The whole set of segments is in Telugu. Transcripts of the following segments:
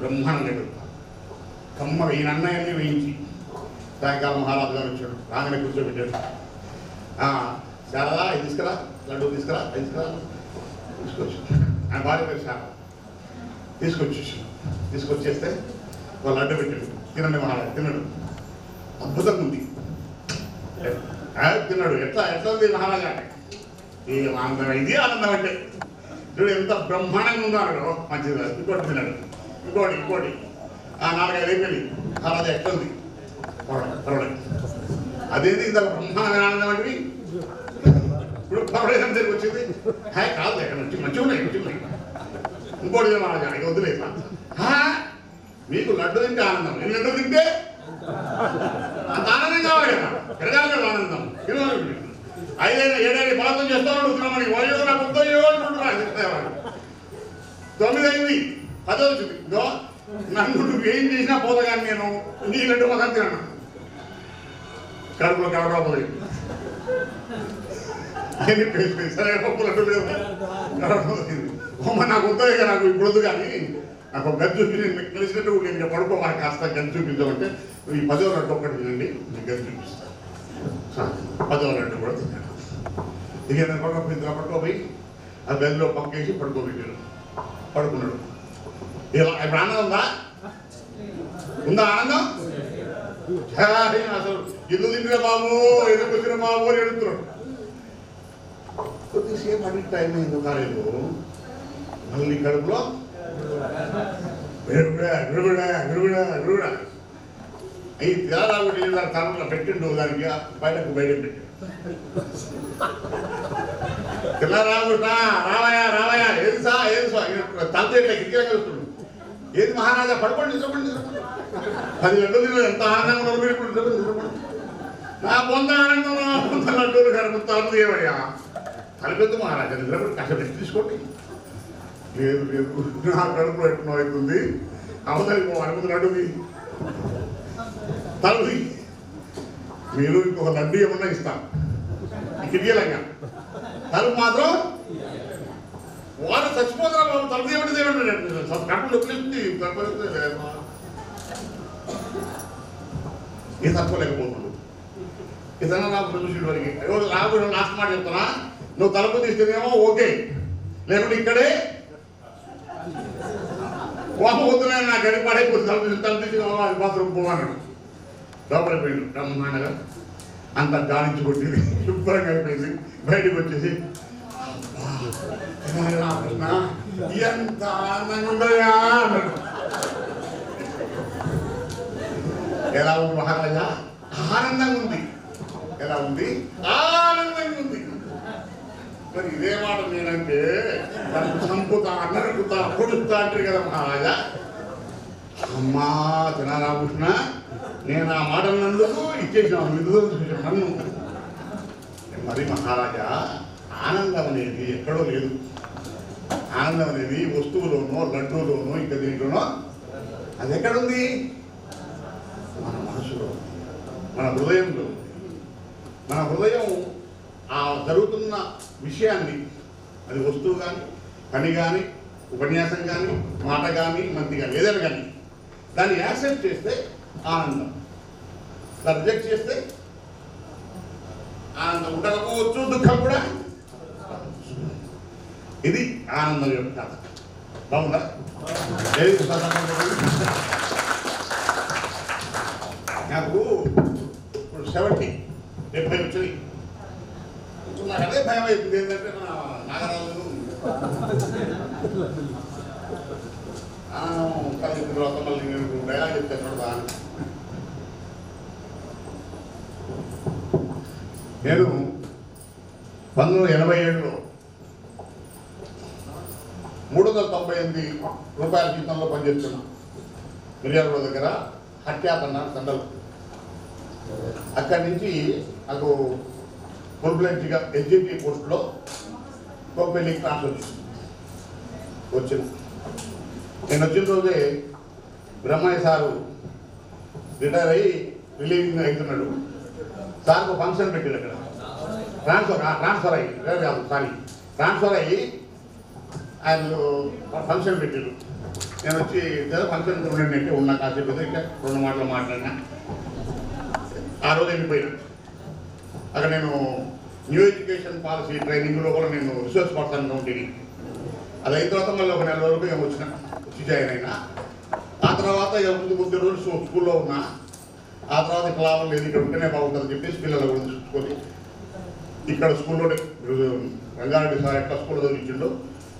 బ్రహ్మాండంగా పెడతాను. కమ్మ ఈయన అన్నయ్యన్ని వేయించి సాయంకాలం మహారాజు గారు వచ్చాడు. రాగానే కూర్చోబెట్టాడు. శారదా ఇది తీసుకురా, లడ్డు తీసుకురా, తీసుకొచ్చి ఆయన భార్య పేరు శారద తీసుకొచ్చేస్తే వాళ్ళు లడ్డు పెట్టాడు. తినండి మహారాజు, తిన్నాడు. అద్భుతంగా ఉంది, తిన్నాడు. ఎట్లా ఉంది మహారాజా అంటే ఇది ఆనందం అంటే చూడు ఎంత బ్రహ్మాండంగా ఉన్నాడు. మంచిది. ఇంకోటి తిన్నాడు, ఇంకోటి 4-5 అయిపోయింది. మహారాజా ఎట్లా ఉంది పర్వాలేదు. అదేంటి ఇంత బ్రహ్మాండమైన ఆనందం అంటే ఇప్పుడు పర్వాలేదు దగ్గరికి వచ్చింది. కాదు ఎక్కడ నుంచి మంచిగా ఉన్నాయి. ఇంకోటి మహారాజా ఇక వదిలేదు. మీకు లడ్డు తింటే ఆనందం, నేను లడ్డు తింటే అంత ఆనందం కావాలి కదా, పెరగాలి కదా ఆనందం. 5-7 పాలన చేస్తాడు తినమని వాళ్ళు నాకు 9 అయింది 10 వచ్చింది. నన్ను నువ్వు ఏం చేసినా పోతా కానీ నేను నీ లడ్డు మొదలు తిన్నాను. కడుపులో కవరాపోయి సరే పప్పు లడ్డు లేదు నాకు వద్దాయి కదా, నాకు ఇప్పుడు వద్దు. కానీ నాకు ఒక గది చూపి నేను కలిసినట్టు నేను పడుకోవాలి, కాస్త గది చూపించామంటే ఈ 10వ లడ్డు ఒక్కటి తినండి, నేను గది చూపిస్తాను. 10వ లడ్డు కూడా తిన్నాను. ఇక నేను పడుకోపోయి ఆ గదిలో పక్కేసి పడుకోబెట్టాను. పడుకున్నాడు. ఇలా ఇప్పుడు ఆనందం ఉందా ఆనందం? అసలు ఎందుకు తింటున్నా బాబు, ఎందుకు వచ్చిన బాబు అని అడుగుతున్నాడు. కొద్దిసేపు అడిగి టైం ఎందుకు కాలేదు. మళ్ళీ కడుపులో ఈ తెల్లరాబట్టి తనలో పెట్టిండు, దానికి బయటకు పెట్టాడు. తెల్లరాబుటా రావయా ఏది సా తలతో ఇట్లా కిటికీగా చూస్తున్నాడు. ఏది మహారాజా పడుకోండి, నిద్రపండి. 10 లడ్డూలు ఎంత ఆనందంగా మీరు నిద్రపండి. నా పొంద ఆనందం లడ్డూలు కనుకుంటాను ఏమయ్యా కలిపెద్దు మహారాజా, నిద్రపడి కష్టపెట్టి తీసుకోండి. లేదు నా కడుపు ఎట్నో అవుతుంది, అవసరం అనుమతి లడ్డుది తలది. మీరు ఇంకొక లడ్డు ఏమన్నా ఇస్తాను కిటికీలంగా, తలుపు మాత్రం వాళ్ళు చచ్చిపోతారా బాబు, తలుపు ఏమిటి కడుపు నొప్పిస్తుంది. ఇది తట్టుకోలేకపోతున్నాడు. ఇతను నాకు చూసి వరకు నాకు లాస్ట్ మాట చెప్తున్నా, నువ్వు తలుపు తీస్తేనేమో ఓకే, లేకుంటే ఇక్కడే వద్దులే నా గడి పడైపోతుంది. తలుపు తీసి అది బాత్రూమ్ పోవన్నాడు. లోపలికి పోయిండు బ్రహ్మాండగా అంత గాలించి కొట్టింది, శుభ్రంగా అయిపోయింది. బయటకు వచ్చేసి ఎంత ఆనందంగా ఉందయా అన్నాడు. ఎలా ఉంది మహారాజా? ఆనందంగా ఉంది. ఎలా ఉంది? ఆనందంగా ఉంది. మరి ఇదే మాట నేనంటే నన్ను చంపుతా, నరుకుతా, పొడుస్తా అంటారు కదా మహారాజా. అమ్మా రామకృష్ణ, నేను ఆ మాటలందుకు ఇచ్చేసాను నన్ను. మరి మహారాజా, ఆనందం అనేది ఎక్కడో లేదు. ఆనందం అనేది వస్తువులోనో, లడ్డూలోనో, ఇంకా దీంట్లోనో. అది ఎక్కడుంది? మన మనసులో, మన హృదయంలో. మన హృదయం ఆ జరుగుతున్న విషయాన్ని, అది వస్తువు కానీ, పని కానీ, ఉపన్యాసం కానీ, మాట కానీ, మంది కానీ, ఏదైనా కానీ దాన్ని యాక్సెప్ట్ చేస్తే ఆనందం, దాన్ని రిజెక్ట్ చేస్తే ఆనందం ఉండకపోవచ్చు, దుఃఖం కూడా. ఇది ఆనందం యొక్క కథ. బాగుందా? నాకు ఇప్పుడు 70 వచ్చింది. నాకు అదే భయం అయిపోయింది. ఏంటంటే మన నాగరాజు కలిసిన తర్వాత మళ్ళీ నేను డైలాగ్ చెప్తాను కదా. నేను 1987లో 398 రూపాయల జీతంలో పనిచేస్తున్నా. మిర్యాలగూడ దగ్గర హత్యాపన్న సండలు. అక్కడి నుంచి నాకు ఫుల్ ఫ్లెడ్జ్గా ఎగ్జిక్యూటివ్ పోస్ట్లో కోపెల్లికి ట్రాన్స్ఫర్ వచ్చింది. నేను వచ్చిన రోజే బ్రహ్మయ్య సారు రిటైర్ అయ్యి రిలీవింగ్ అవుతున్నాడు. సార్కు ఫంక్షన్ పెట్టాడు అక్కడ. ట్రాన్స్ఫర్ అయ్యి ఆయన ఫంక్షన్ పెట్టాడు. నేను వచ్చి ఏదో ఫంక్షన్ ఉండండి ఉన్నా కాసేపు ఇంకా 2 మాటలు మాట్లాడినా. ఆ రోజు వెళ్ళిపోయినా. అక్కడ నేను న్యూ ఎడ్యుకేషన్ పాలసీ ట్రైనింగ్లో కూడా నేను రిసోర్స్ పర్సన్గా ఉంటుంది. అది అయిన తర్వాత మళ్ళీ 1 నెల వరకు ఏమో వచ్చి జాయిన్ అయినా. ఆ తర్వాత కొద్ది రోజులు స్కూల్లో ఉన్నా. ఆ తర్వాత ఇక్కడ లాభం లేదు, ఇక్కడ ఉంటేనే బాగుంటుందని చెప్పేసి పిల్లలు కూడా చూసుకొని ఇక్కడ స్కూల్లో రంగారెడ్డి సార్ ఎట్లా స్కూల్లో చదివించిండు.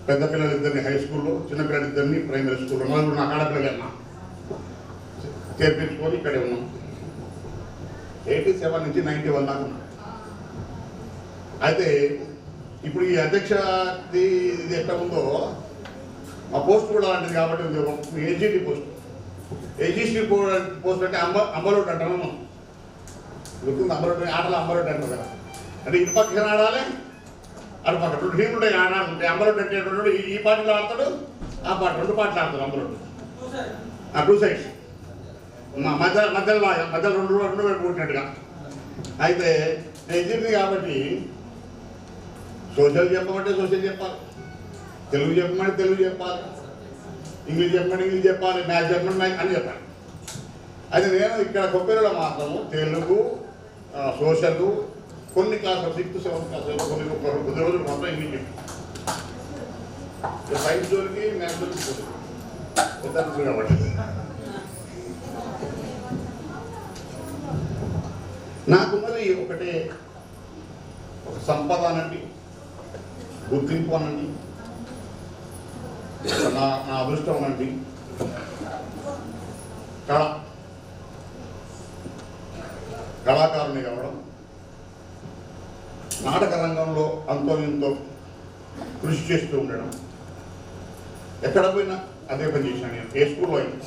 పెద్ద పిల్లలు 2 హై స్కూల్లో, చిన్న పిల్లలు 2 ప్రైమరీ స్కూల్లో, నలుగురు నా ఆడపిల్లలన్నా చేర్పించుకొని ఇక్కడే ఉన్నాం. 87 నుంచి 91 దాకా ఉన్నాం. అయితే ఇప్పుడు ఈ అధ్యక్షది ఇది ఎట్లా ఉందో ఆ పోస్ట్ కూడా అలాంటిది కాబట్టి ఏజీటీ పోస్ట్. ఏజీసీ పోస్ట్ అంటే అంబరోడ్ అంటాము మనం. గుర్తుంది అంబరోడ్, ఆటలు అంబరోడ్ అంటారు కదా. అంటే ఇటు పక్కన ఆడాలి, అటు పక్క 2 టీంలు ఉంటాయి ఆడాలంటే. అంబరోడ్ అంటే ఈ పార్టీలో ఆడతాడు, ఆ పార్టీ 2 పార్టీలు ఆడతాడు అంబరోడ్. 2 సైడ్స్ మధ్యలో 2 వైపు కొట్టినట్టుగా. అయితే ఏజీటీ కాబట్టి సోషల్ చెప్పమంటే సోషల్ చెప్పాలి, తెలుగు చెప్పమంటే తెలుగు చెప్పాలి, ఇంగ్లీష్ చెప్పమంటే ఇంగ్లీష్ చెప్పాలి, మ్యాథ్స్ చెప్పమంటే మ్యాథ్స్ అని చెప్పాలి. అయితే నేను ఇక్కడ కొప్పేరులో మాత్రము తెలుగు, సోషల్, కొన్ని క్లాసులు 6th 7th క్లాసులు కొద్ది రోజులు మాత్రం ఇంగ్లీష్ చెప్పి సైన్స్ జోలికి మ్యాథ్స్ జోలికి పోతుంది కాబట్టి నాకున్నది ఒకటే, ఒక సంపద అనండి, గుర్తింపు అనండి, నా అదృష్టం అనండి, కళాకారుని కావడం, నాటక రంగంలో అంతో ఇంతో కృషి చేస్తూ ఉండడం. ఎక్కడ పోయినా అదే పని చేశాను నేను. ఏ స్కూల్లో అయినా,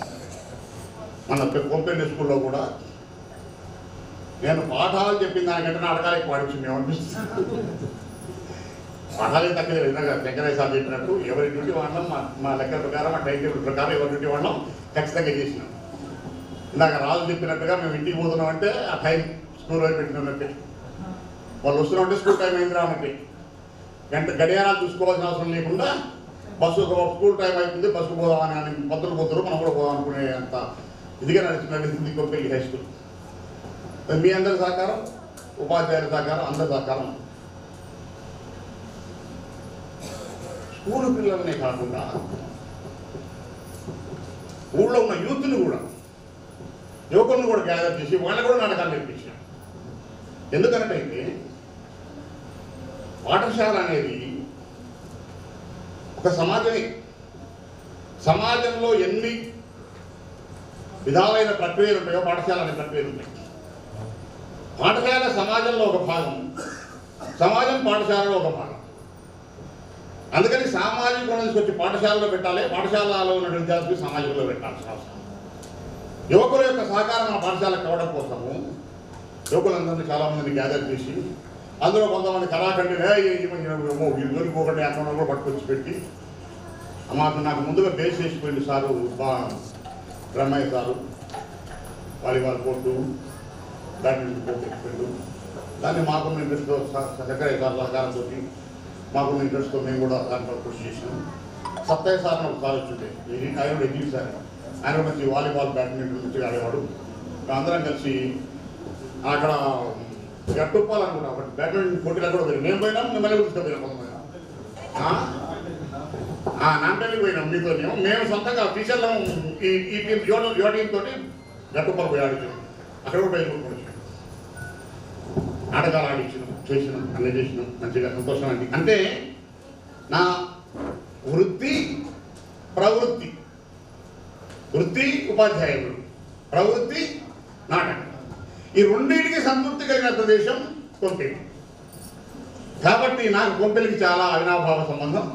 మన కొంపెల్లి స్కూల్లో కూడా నేను పాఠాలు చెప్పిన దానికంటే నాటకాలు ఎక్కువ పాడించింది అనిపిస్తుంది. పాఠాలే తక్కువ వెంకటేశ్వర సార్ చెప్పినట్టు ఎవరి డ్యూటీ వాళ్ళం మా లెక్కల ప్రకారం, మా టైం టేబుల్ ప్రకారం ఎవరి డ్యూటీ వాళ్ళం ఖచ్చితంగా చేసినాం. ఇందాక రాజు చెప్పినట్టుగా మేము ఇంటికి పోతున్నామంటే ఆ టైం స్కూల్ వైపు పెట్టినట్టే, వాళ్ళు వస్తున్నామంటే స్కూల్ టైం అయింది రామంటే గడియారాలు చూసుకోవాల్సిన అవసరం లేకుండా బస్సు స్కూల్ టైం అవుతుంది బస్సుకు పోదామని అని పద్ధతులు పోతారు, మనం కూడా పోదాం అనుకునే అంత ఇదిగా నడిచింది కొప్పల్లి హై స్కూల్. మీ అందరి సహకారం, ఉపాధ్యాయుల సహకారం, అందరి సహకారం. స్కూల్ పిల్లలనే కాకుండా ఊళ్ళో ఉన్న యూత్ని కూడా, యువకులను కూడా గ్యాదర్ చేసి వాళ్ళని కూడా నాటకాలు నేర్పించాం. ఎందుకంటే పాఠశాల అనేది ఒక సమాజమే. సమాజంలో ఎన్ని విధాలైన ప్రక్రియలు ఉంటాయో పాఠశాల అనే ప్రక్రియలు ఉంటాయి. పాఠశాల సమాజంలో ఒక భాగం, సమాజం పాఠశాలలో ఒక భాగం. అందుకని సామాజిక తీసుకొచ్చి పాఠశాలలో పెట్టాలి, పాఠశాలలో ఉన్న విద్యార్థులు సామాజికంలో పెట్టాల్సిన అవసరం. యువకుల యొక్క సహకారం మన పాఠశాలకు కావడం కోసము యువకులందరినీ చాలామందిని గ్యాదర్ చేసి, అందులో కొంతమంది కళాఖండినే వీళ్ళు పోకండి అన్న కూడా పట్టుకొచ్చి పెట్టి, నాకు ముందుగా బేస్ చేసిపోయింది sir Brahmaiah sir, volleyball court, badminton court ఎక్కిపోయిండు. దాన్ని మాకున్న ఇంట్రెస్ట్తో సెక్రటరీ సార్ సహకారంతో మాకున్న ఇంట్రెస్ట్తో మేము కూడా దాంట్లో కృషి చేసినాం. సత్తయ్య సార్ ఒక సార్ వచ్చిండే, ఆయన కూడా ఎగ్జిట్ సార్, ఆయన మంచి వాలీబాల్ బ్యాడ్మింటన్ మంచిగా ఆడేవాడు. అందరం కలిసి అక్కడ గట్టుప్పాలనుకున్నాం, అక్కడ బ్యాడ్మింటన్ పోటీలో కూడా పోయినాం. మేము పోయినాం, మిమ్మల్ని తీసుకుపోయినాం. కొంతమంది నాంపల్లికి పోయినాం మీతో. మేము సొంతంగా టీచర్లు ఈ టీం యువ టీంతో గట్టుప్పాలు పోయి ఆడించాం. అక్కడ కూడా బయలుదేరి నాటకాలు ఆడించినాం, చేసినాం, అన్నీ చేసినాం. మంచిగా సంతోషం అండి. అంటే నా వృత్తి ప్రవృత్తి, వృత్తి ఉపాధ్యాయుడు, ప్రవృత్తి నాటకం, ఈ రెండింటికి సంతృప్తి కలిగిన ప్రదేశం కొంపెల్లి. కాబట్టి నాకు కొంపెల్లికి చాలా అవినాభావ సంబంధం.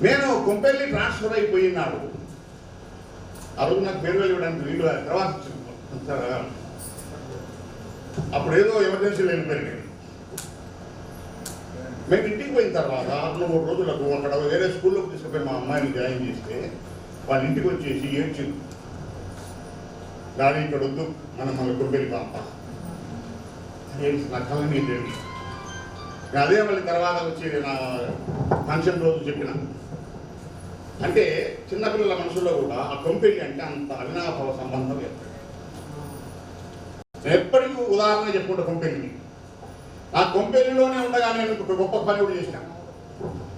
నేను కొంపెల్లి ట్రాన్స్ఫర్ అయిపోయినాడు. ఆ రోజు నాకు పేరు వెళ్ళడానికి వీలు తర్వాత అప్పుడు ఏదో ఎమర్జెన్సీ వెళ్ళిపోయాను. మేము ఇంటికి పోయిన తర్వాత 3 రోజులకు అక్కడ వేరే స్కూల్లోకి తీసుకుపోయి మా అమ్మాయిని జాయిన్ చేస్తే వాళ్ళ ఇంటికి వచ్చేసి ఏడ్చింది, డాడీ ఇక్కడ వద్దు, మనం మన కొంపెల్లి పంప నా కళ నీళ్ళు. అదే మళ్ళీ తర్వాత వచ్చి నా ఫంక్షన్ రోజు చెప్పిన అంటే చిన్నపిల్లల మనసులో కూడా ఆ కొంపెల్లి అంటే అంత అవినాభావ సంబంధం ఏర్పడింది. నేను ఎప్పటికీ ఉదాహరణ చెప్పుకుంటా కొంపెల్లిని. ఆ కొంపెల్లిలోనే ఉండగా నేను ఒక గొప్ప పని కూడా చేసిన.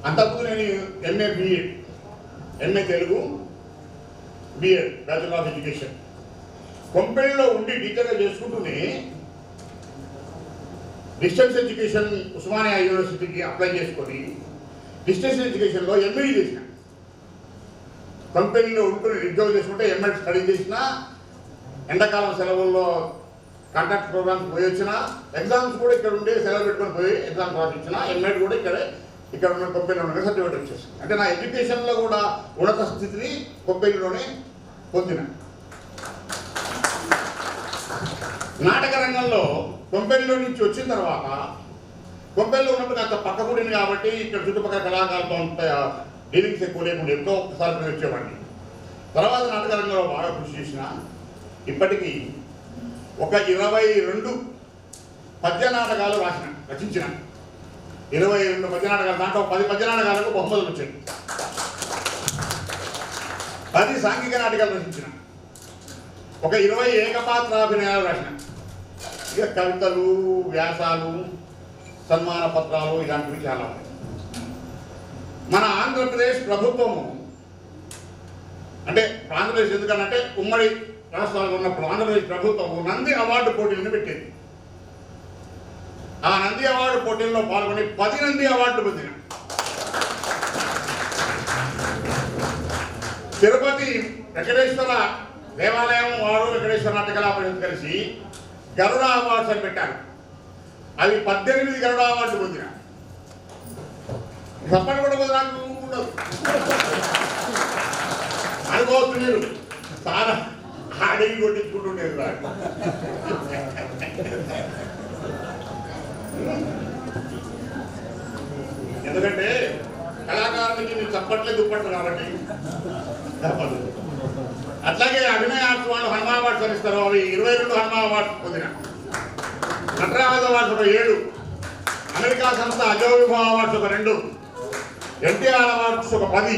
అంతకుముందు నేను MA BEd, MA Telugu, BEd bachelor of education కొంపెల్లిలో ఉండి టీచర్గా చేసుకుంటూనే డిస్టెన్స్ ఎడ్యుకేషన్ ఉస్మానియా యూనివర్సిటీకి అప్లై చేసుకొని డిస్టెన్స్ ఎడ్యుకేషన్లో ఎంఈడి చేసిన. కంపెనీలో ఉంటుని ఉద్యోగం చేసుకుంటే ఎంఎడ్ స్టడీ చేసిన, ఎండాకాలం సెలవుల్లో కాంట్రాక్ట్ ప్రోగ్రామ్స్ పోయి వచ్చిన, ఎగ్జామ్స్ కూడా ఇక్కడ ఉండి సెలవు పెట్టుకొని పోయి ఎగ్జామ్స్ రాసిచ్చిన, ఎంఎడ్ కూడా ఇక్కడ ఉన్న కంపెనీలో ఉన్న సర్టిఫికేట్ వచ్చేసింది. అంటే నా ఎడ్యుకేషన్లో కూడా ఉన్నత స్థితిని కంపెనీలోనే పొందిన. నాటక రంగంలో కొంపెల్లిలో నుంచి వచ్చిన తర్వాత కొంపెల్లిలో ఉన్నప్పుడు అంత పక్కకూడింది కాబట్టి ఇక్కడ చుట్టుపక్కల కళాకారులతో డీలింగ్స్ ఎక్కువ లేకుండా ఎంతో ఒక్కసారి వచ్చేవాడిని. తర్వాత నాటక రంగంలో బాగా కృషి చేసిన. ఇప్పటికీ ఒక 22 పద్య నాటకాలు రచించిన. 22 పద్య నాటకాలు, దాంట్లో 10 పద్య నాటకాలకు బహుమతులు వచ్చాయి. 10 సాంఘిక నాటకాలు రచించిన. ఒక 20 ఏకపాత్రాభినయాలు రాసిన. ఇక కవితలు, వ్యాసాలు, సన్మాన పత్రాలు ఇలాంటివి చాలా ఉన్నాయి. మన ఆంధ్రప్రదేశ్ ప్రభుత్వము అంటే ఆంధ్రప్రదేశ్ ఎందుకనంటే ఉమ్మడి రాష్ట్రాలు ఉన్నప్పుడు ఆంధ్రప్రదేశ్ ప్రభుత్వము నంది అవార్డు పోటీలను పెట్టింది. ఆ నంది అవార్డు పోటీల్లో పాల్గొని 10 నంది అవార్డులు పొందిన. తిరుపతి వెంకటేశ్వర దేవాలయం వారు వెంకటేశ్వర నాటకాల పరిషత్ కలిసి గరుడ అవార్డ్స్ అని పెట్టారు. అవి 18 గరుడ అవార్డు పొందిన. సప్పటి కూడా నాకు ఉండదు అనుకోవచ్చు. మీరు చాలా అడిగి కొట్టించుకుంటుండేది నాకు. ఎందుకంటే కళాకారునికి మీరు చప్పట్లే దుప్పట్లు కాబట్టి తప్పదు. అట్లాగే అభినయ ఆర్ట్స్ వాళ్ళు హనుమా అవార్డ్స్ ఇస్తారు. అవి 22 హనుమా అవార్డ్స్ పొందిన. నటరాజ అవార్డ్స్ ఒక 7, అమెరికా సంస్థ అజో విభావ అవార్డ్స్ ఒక 2, ఎన్టీఆర్ అవార్డ్స్ ఒక 10,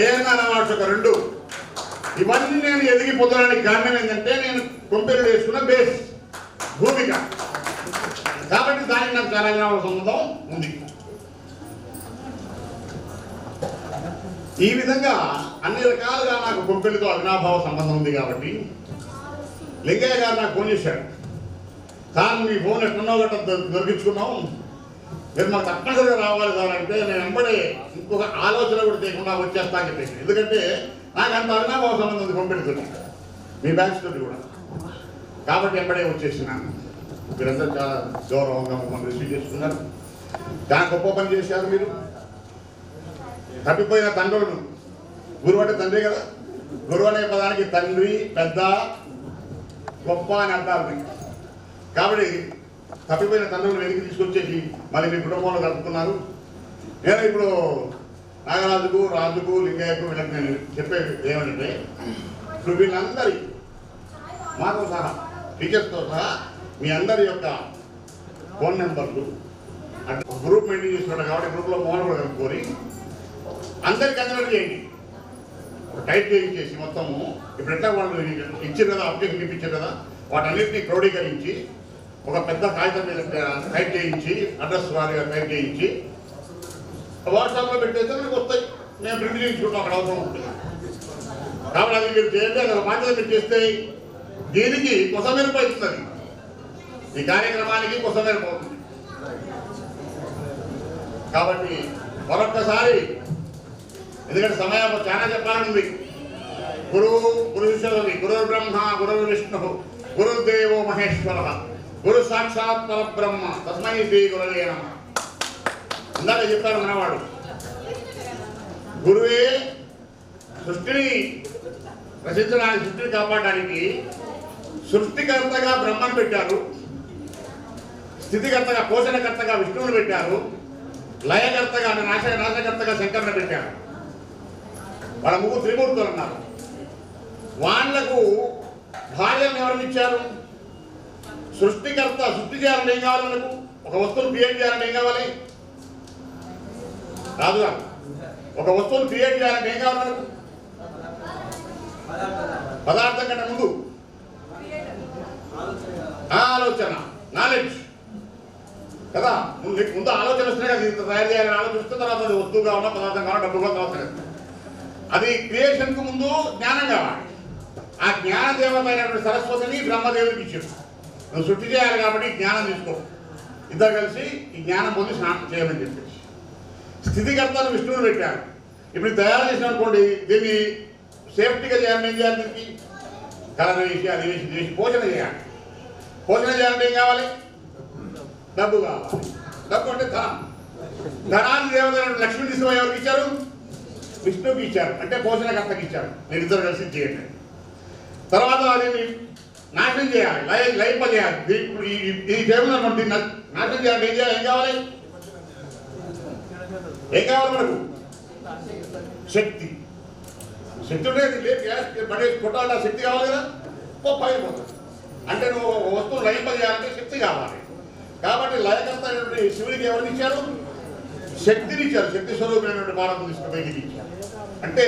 ఏఎన్ఆర్ అవార్డ్స్ ఒక 2. ఇవన్నీ నేను ఎదిగి పొందడానికి కారణం ఏంటంటే నేను కొంపెల్లి వేసుకున్న బేస్ భూమిక కాబట్టి దానికి నాకు చాలా సంబంధం ఉంది. ఈ విధంగా అన్ని రకాలుగా నాకు కొంపెల్లితో అవినాభావ సంబంధం ఉంది. కాబట్టి లింగయ్య గారు నాకు ఫోన్ చేశాడు. సార్ మీ ఫోన్ ఎక్కడో గట్ట దొరికించుకున్నాం, మీరు మాకు తప్పనిసరిగా రావాలి సార్ అంటే నేను వెంబడే ఇంకొక ఆలోచన కూడా చేయకుండా వచ్చేస్తా అని చెప్పేసి. ఎందుకంటే నాకు అంత అవినాభావ సంబంధం ఉంది కొంపెల్లితో, మీ బ్యాచ్ తోటి కూడా. కాబట్టి వెంబడే వచ్చేసినాను. మీరందరూ చాలా గౌరవంగా మమ్మల్ని రిసీవ్ చేసుకున్నారు. చాలా గొప్ప పని చేశారు మీరు. తప్పిపోయిన తండ్రులను, గురువు అంటే తండ్రి కదా, గురువు అనే పదానికి తండ్రి, పెద్ద, గొప్ప అని అర్థాలు. కాబట్టి తప్పిపోయిన తండ్రులను వెనక్కి తీసుకొచ్చేసి మళ్ళీ మీ కుటుంబంలో కలుపుతున్నారు. నేను ఇప్పుడు నాగరాజుకు, రాజుకు, లింగయ్యకు వీళ్ళకి నేను చెప్పేది ఏమంటే, ఇప్పుడు వీళ్ళందరి మాతో సహా టీచర్స్తో సహా మీ అందరి యొక్క ఫోన్ నెంబర్లు అంటే గ్రూప్ మెయింటైన్ చేస్తున్నాడు కాబట్టి గ్రూప్లో మోహన్ కూడా కనుక్కొని అందరికి అందరూ చేయండి. ఒక టైప్ చేయించేసి మొత్తము ఇప్పుడు ఎట్లా వాళ్ళు ఇచ్చారు కదా, అప్లికేషన్ ఇప్పించారు కదా, వాటన్నిటిని క్రోడీకరించి ఒక పెద్ద కాగితం మీద టైప్ చేయించి అడ్రస్ వారిగా టైప్ చేయించి వాట్సాప్లో పెట్టేస్తే మీకు వస్తాయి. మేము ప్రింట్ చేయించుకుంటాం అక్కడ అవసరం ఉంటుంది. కాబట్టి అది మీరు చేయండి. అది ఒక బాధ్యత మీరు చేస్తే దీనికి కొసమెరుపు అవుతుంది, ఈ కార్యక్రమానికి కొసమెరుపు అవుతుంది. కాబట్టి మరొక్కసారి, ఎందుకంటే సమయం చాలా చెప్పాలని, గురు శిష్యులది, గురు బ్రహ్మ గురు విష్ణు గురుదేవో మహేశ్వర గురు సాక్షాత్ పరబ్రహ్మ తస్మై శ్రీ గురవే నమః. ఇందాక చెప్పారు మనవాడు, గురువే సృష్టిని రచించడానికి, సృష్టిని కాపాడడానికి సృష్టికర్తగా బ్రహ్మను పెట్టారు, స్థితికర్తగా పోషణకర్తగా విష్ణువుని పెట్టారు, లయకర్తగా నాశకర్తగా శంకరుని పెట్టారు. వాళ్ళ ముగ్గురు త్రిమూర్తులు అన్నారు. వాళ్లకు భార్యను ఎవరినిచ్చారు? సృష్టికర్త సృష్టి చేయాలని ఏం కావాలి? మనకు ఒక వస్తువును క్రియేట్ చేయాలని ఏం కావాలి? రాదు. ఒక వస్తువును క్రియేట్ చేయాలంటే ఏం కావాలి మనకు? పదార్థం కంటే ముందు ఆలోచన, నాలెడ్జ్ కదా. ముందు ఆలోచన వస్తున్నాయి కదా, ఇంత తయారు చేయాలని ఆలోచిస్తే తర్వాత అది వస్తువు కావాలా, పదార్థం కావాలా, డబ్బు కావాలా, తర్వాత అది క్రియేషన్కు ముందు జ్ఞానం కావాలి. ఆ జ్ఞాన దేవత అయినటువంటి సరస్వతిని బ్రహ్మదేవుడికి ఇచ్చారు. నువ్వు సృష్టి చేయాలి కాబట్టి జ్ఞానం తీసుకో, ఇద్దరు కలిసి ఈ జ్ఞానం పొంది స్నానం చేయమని చెప్పేసి స్థితికర్తను విష్ణువుని పెట్టారు. ఇప్పుడు తయారు చేసిన అనుకోండి, దీన్ని సేఫ్టీగా చేయాలని ఏం చేయాలి? దీనికి కలర్ వేసి అది వేసి చేసి పోషణ చేయాలి. పోషణ చేయాలంటే ఏం కావాలి? డబ్బు కావాలి. డబ్బు అంటే ధనం. ధనాన్ని దేవత లక్ష్మీ తీసుకుని ఎవరికి ఇచ్చారు? విష్ణువుకి ఇచ్చారు. అంటే పోషణకర్తకి ఇచ్చారు. మీరు ఇద్దరు కలిసి చేయండి. తర్వాత దీన్ని నాశనం చేయాలి, లైఫ్ చేయాలి. ఈ టైంలో మనం నాశనం చేయాలి. ఏం చేయాలి? ఏం కావాలి? ఏం కావాలి మనకు? శక్తి. శక్తి ఉంటే పడేసి కొట్టాలంటే ఆ శక్తి కావాలి కదా, పైపోతుంది. అంటే నువ్వు వస్తువు లయింపజేయాలంటే శక్తి కావాలి. కాబట్టి లయకర్త అయినటువంటి శివుడికి ఎవరిని ఇచ్చారు? శక్తిని ఇచ్చారు. శక్తి స్వరూపమైనటువంటి భారతం తీసుకుపోయి ఇచ్చారు. అంటే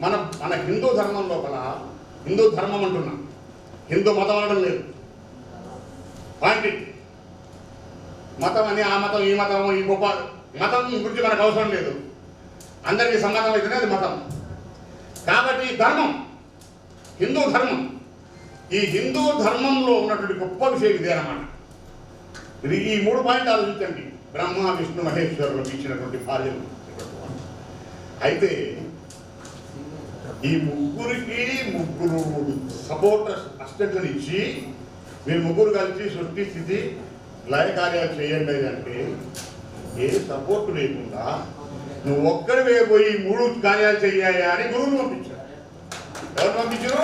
మన హిందూ ధర్మం లోపల, హిందూ ధర్మం అంటున్నా, హిందూ మతం అనడం లేదు. పాయింట్ మతం అని ఆ మతం ఈ మతం ఈ గొప్ప మతం గురించి మనకు అవసరం లేదు. అందరికీ సమ్మతం అయితేనే అది మతం. కాబట్టి ధర్మం, హిందూ ధర్మం, ఈ హిందూ ధర్మంలో ఉన్నటువంటి గొప్ప విషయం ఇదే అన్నమాట. ఇది ఈ 3 పాయింట్లు ఆలోచించండి. బ్రహ్మ విష్ణు మహేశ్వరులకు ఇచ్చినటువంటి భార్యలు. అయితే ఈ ముగ్గురికి ముగ్గురు సపోర్ట్ అసిస్టెంట్లను ఇచ్చి మీరు ముగ్గురు కలిసి సృష్టి స్థితి లయ కార్యాలు చేయండి అంటే ఏ సపోర్ట్ లేకుండా నువ్వు ఒక్కడివే పోయి 3 కార్యాలు చెయ్యాలి అని గురువుని పంపించారు. ఎవరు పంపించారు?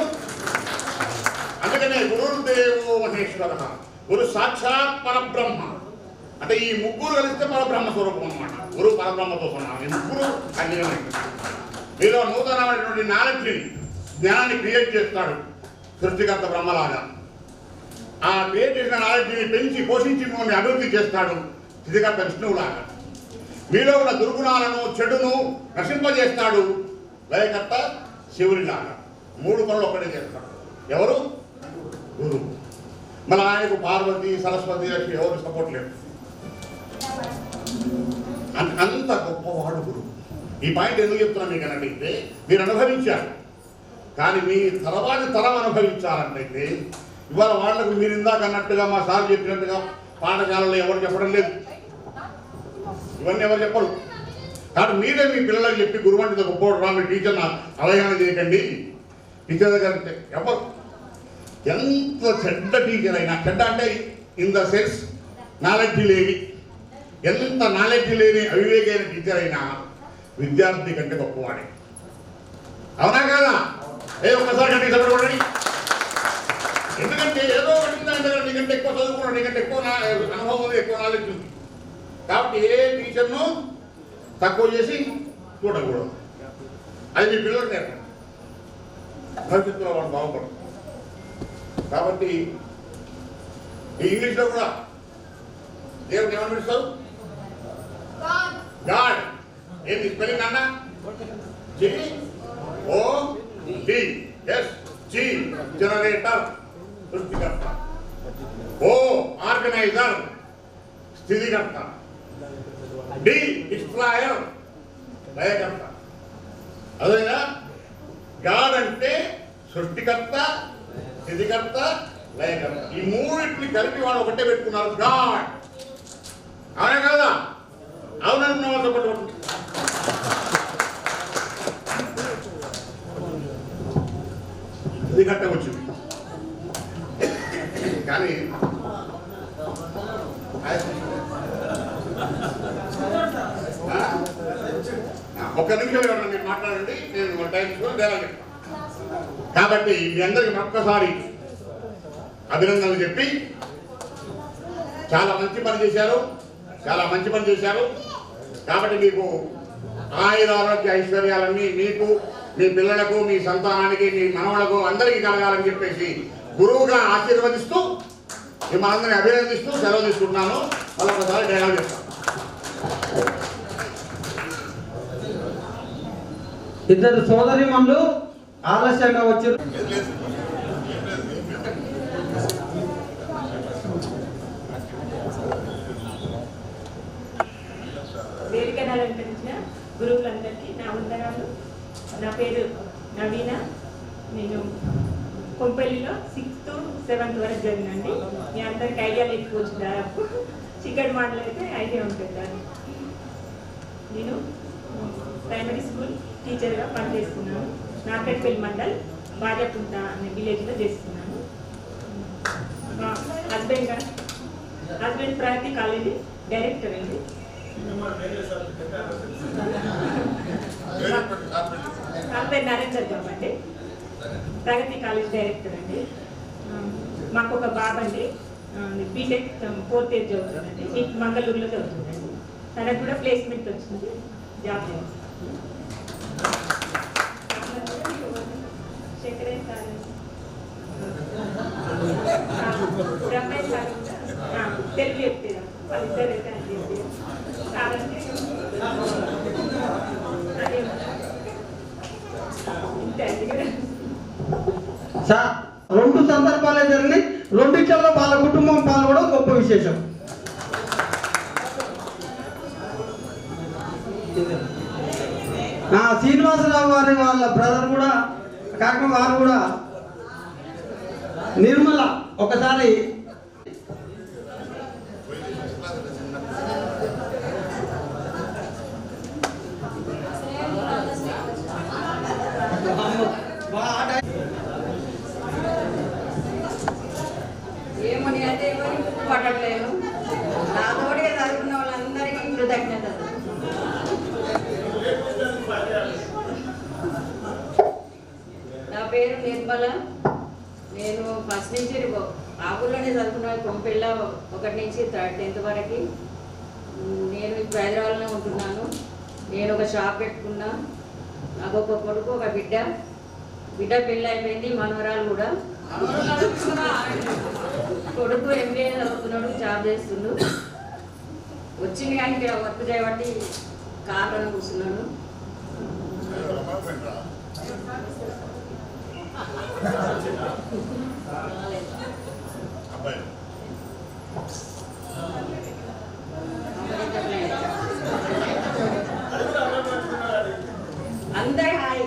అందుకనే గురుర్దేవో మహేశ్వర, గురు సాక్షాత్ పరబ్రహ్మ. అంటే ఈ ముగ్గురు కలిస్తే పరబ్రహ్మ స్వరూపం అన్నమాట. గురు పరబ్రహ్మతో సమానం. ఈ ముగ్గురు అన్యమైనటువంటి మీలో నూతనమైనటువంటి నాలెడ్జ్ని, జ్ఞానాన్ని క్రియేట్ చేస్తాడు సృష్టికర్త బ్రహ్మలాగా. ఆ క్రియేట్ చేసిన నాలెడ్జ్ని పెంచి పోషించి మిమ్మల్ని అభివృద్ధి చేస్తాడు స్థితికర్త విష్ణువులాగా. మీలో ఉన్న దుర్గుణాలను, చెడును నశింపజేస్తాడు లయకర్త శివునిలాగా. 3 పనులు ఒక్కడే చేస్తాడు. ఎవరు? గురువు. మన ఆయనకు పార్వతి, సరస్వతి, లక్ష్మి ఎవరు సపోర్ట్ లేదు. అంత గొప్పవాడు గురువు. ఈ పాయింట్ ఎందుకు చెప్తున్నా మీకు అన్నట్టయితే, మీరు అనుభవించారు. కానీ మీ తర్వాతి తరం అనుభవించాలంటైతే ఇవాళ వాళ్లకు మీరు ఇందాక అన్నట్టుగా మా సార్ చెప్పినట్టుగా పాఠశాలలో ఎవరు చెప్పడం లేదు. ఇవన్నీ ఎవరు చెప్పరు. కాబట్టి మీరే మీ పిల్లలకు చెప్పి గురువు అంటే గొప్పవాడు రా, మీ టీచర్ అవగాహన చేయకండి. టీచర్ దగ్గర ఎవరు ఎంత చెడ్డ టీచర్ అయినా, చెడ్డ అంటే ఇన్ ద సెన్స్ నాలెడ్జ్ లేని, ఎంత నాలెడ్జ్ లేని అవివేకైన టీచర్ అయినా విద్యార్థి కంటే గొప్పవాడే. అవునా కదా? ఒక్కసారి కంటే చదవడండి. ఎందుకంటే ఏదో ఒకటి నీకంటే ఎక్కువ చదువుకున్నాడు, నీకంటే ఎక్కువ అనుభవం ఉంది, ఎక్కువ నాలెడ్జ్ ఉంది. కాబట్టి ఏ టీచర్ను తక్కువ చేసి చూడకూడదు. అది మీ పిల్లలకు నేర్పండి. భవిష్యత్తులో వాళ్ళు బాగుపడదు. కాబట్టి ఈ ఇంగ్లీష్లో కూడా దేవుడు ఏమని పిలుస్తారు? గాడ్. ఏంటి స్పెల్లింగ్ అన్న? GOD. G జనరేటర్ సృష్టికర్త, O ఆర్గనైజర్ స్థితికర్త, D డిస్ట్రాయర్ లయకర్త. అదేనా? గాడ్ అంటే సృష్టికర్త, స్థితికర్త, లయకర్త. ఈ 3 కలిపి వాళ్ళు ఒకటే పెట్టుకున్నారు, గాడ్. అవునా కదా? అవునన్నా వాళ్ళతో పాటు స్థితికర్త వచ్చింది. కానీ ఒక్క నిమిషం ఎవరన్నా మీరు మాట్లాడండి, నేను టైం డైలాగ్ చెప్తాను. కాబట్టి మీ అందరికి మరొక్కసారి అభినందనలు చెప్పి, చాలా మంచి పని చేశారు, చాలా మంచి పని చేశారు. కాబట్టి మీకు ఆయురారోగ్య ఐశ్వర్యాలన్నీ మీకు, మీ పిల్లలకు, మీ సంతానానికి, మీ మనవలకు అందరికీ కలగాలని చెప్పేసి గురువుగా ఆశీర్వదిస్తూ మిమ్మల్ని అందరినీ అభినందిస్తూ సెలవు తీసుకుంటున్నాను. మళ్ళొకసారి డైలాగ్ చెప్తాను. ఇద్దరు సోదరిమణులు ఆలస్యంగా వచ్చారు. వేదికను అలంకరించిన గురువులందరికీ నా వందనాలు. నా పేరు నవీన. నేను కొంపల్లిలో 6th to 7th వరకు జరిగినండి. మీ అందరికి ఐడియా లేకపోవచ్చు, దాదాపు చికెన్ మాటలు అయితే ఐడియా ఉంటుంది దాన్ని. నేను ప్రైమరీ స్కూల్ టీచర్గా పనిచేస్తున్నాను. నార్కట్పల్లి మండల్ బాజాపుంట అనే విలేజ్లో చేస్తున్నాను. మా హస్బెండ్ ప్రగతి కాలేజీ డైరెక్టర్ అండి. కాంపేర్ నరేందర్ బాబు అండి, ప్రగతి కాలేజ్ డైరెక్టర్ అండి. మాకు ఒక బాబు అండి, బీటెక్ 4th ఇయర్ చదువుతుందండి, మంగళూరులో చదువుతుందండి. తనకు కూడా ప్లేస్మెంట్ వచ్చింది, జాబ్ చేస్తుంది. శంకరయ్య సార్, బ్రహ్మయ్య సార్ తెలుగు చెప్తారా వాళ్ళిద్దరు అయితే అని చెప్పి కాబట్టి అదే సార్ 2 సందర్భాలే జరిగినాయి. 2 వాళ్ళ కుటుంబం పాల్గొనడం గొప్ప విశేషం. శ్రీనివాసరావు గారి వాళ్ళ బ్రదర్ కూడా కాక వారు కూడా నిర్మల ఒకసారి ఏమని అంటే ఎవరికి పట్టట్లేదు. నాతోటిగా చదువుకున్న వాళ్ళందరికీ కృతజ్ఞత. నా పేరు నిర్మల. నేను ఫస్ట్ నుంచి ఆ ఊళ్ళోనే చదువుకున్నాను. కొంపెళ్ళ 1 నుంచి 10th వరకు. నేను ఇప్పుడు హైదరాబాద్లో ఉంటున్నాను. నేను ఒక షాప్ పెట్టుకున్నా. నాకు ఒక కొడుకు, ఒక బిడ్డ పెళ్ళి అయిపోయింది. మనవరాలు కూడా. కొడుకు MBA చదువుతున్నాడు, జాబ్ చేస్తున్నాడు. వచ్చింది కానీ ఇక్కడ వర్క్ చేయబట్టి కార్లోనే కూర్చున్నాడు. అందరు హాయ్.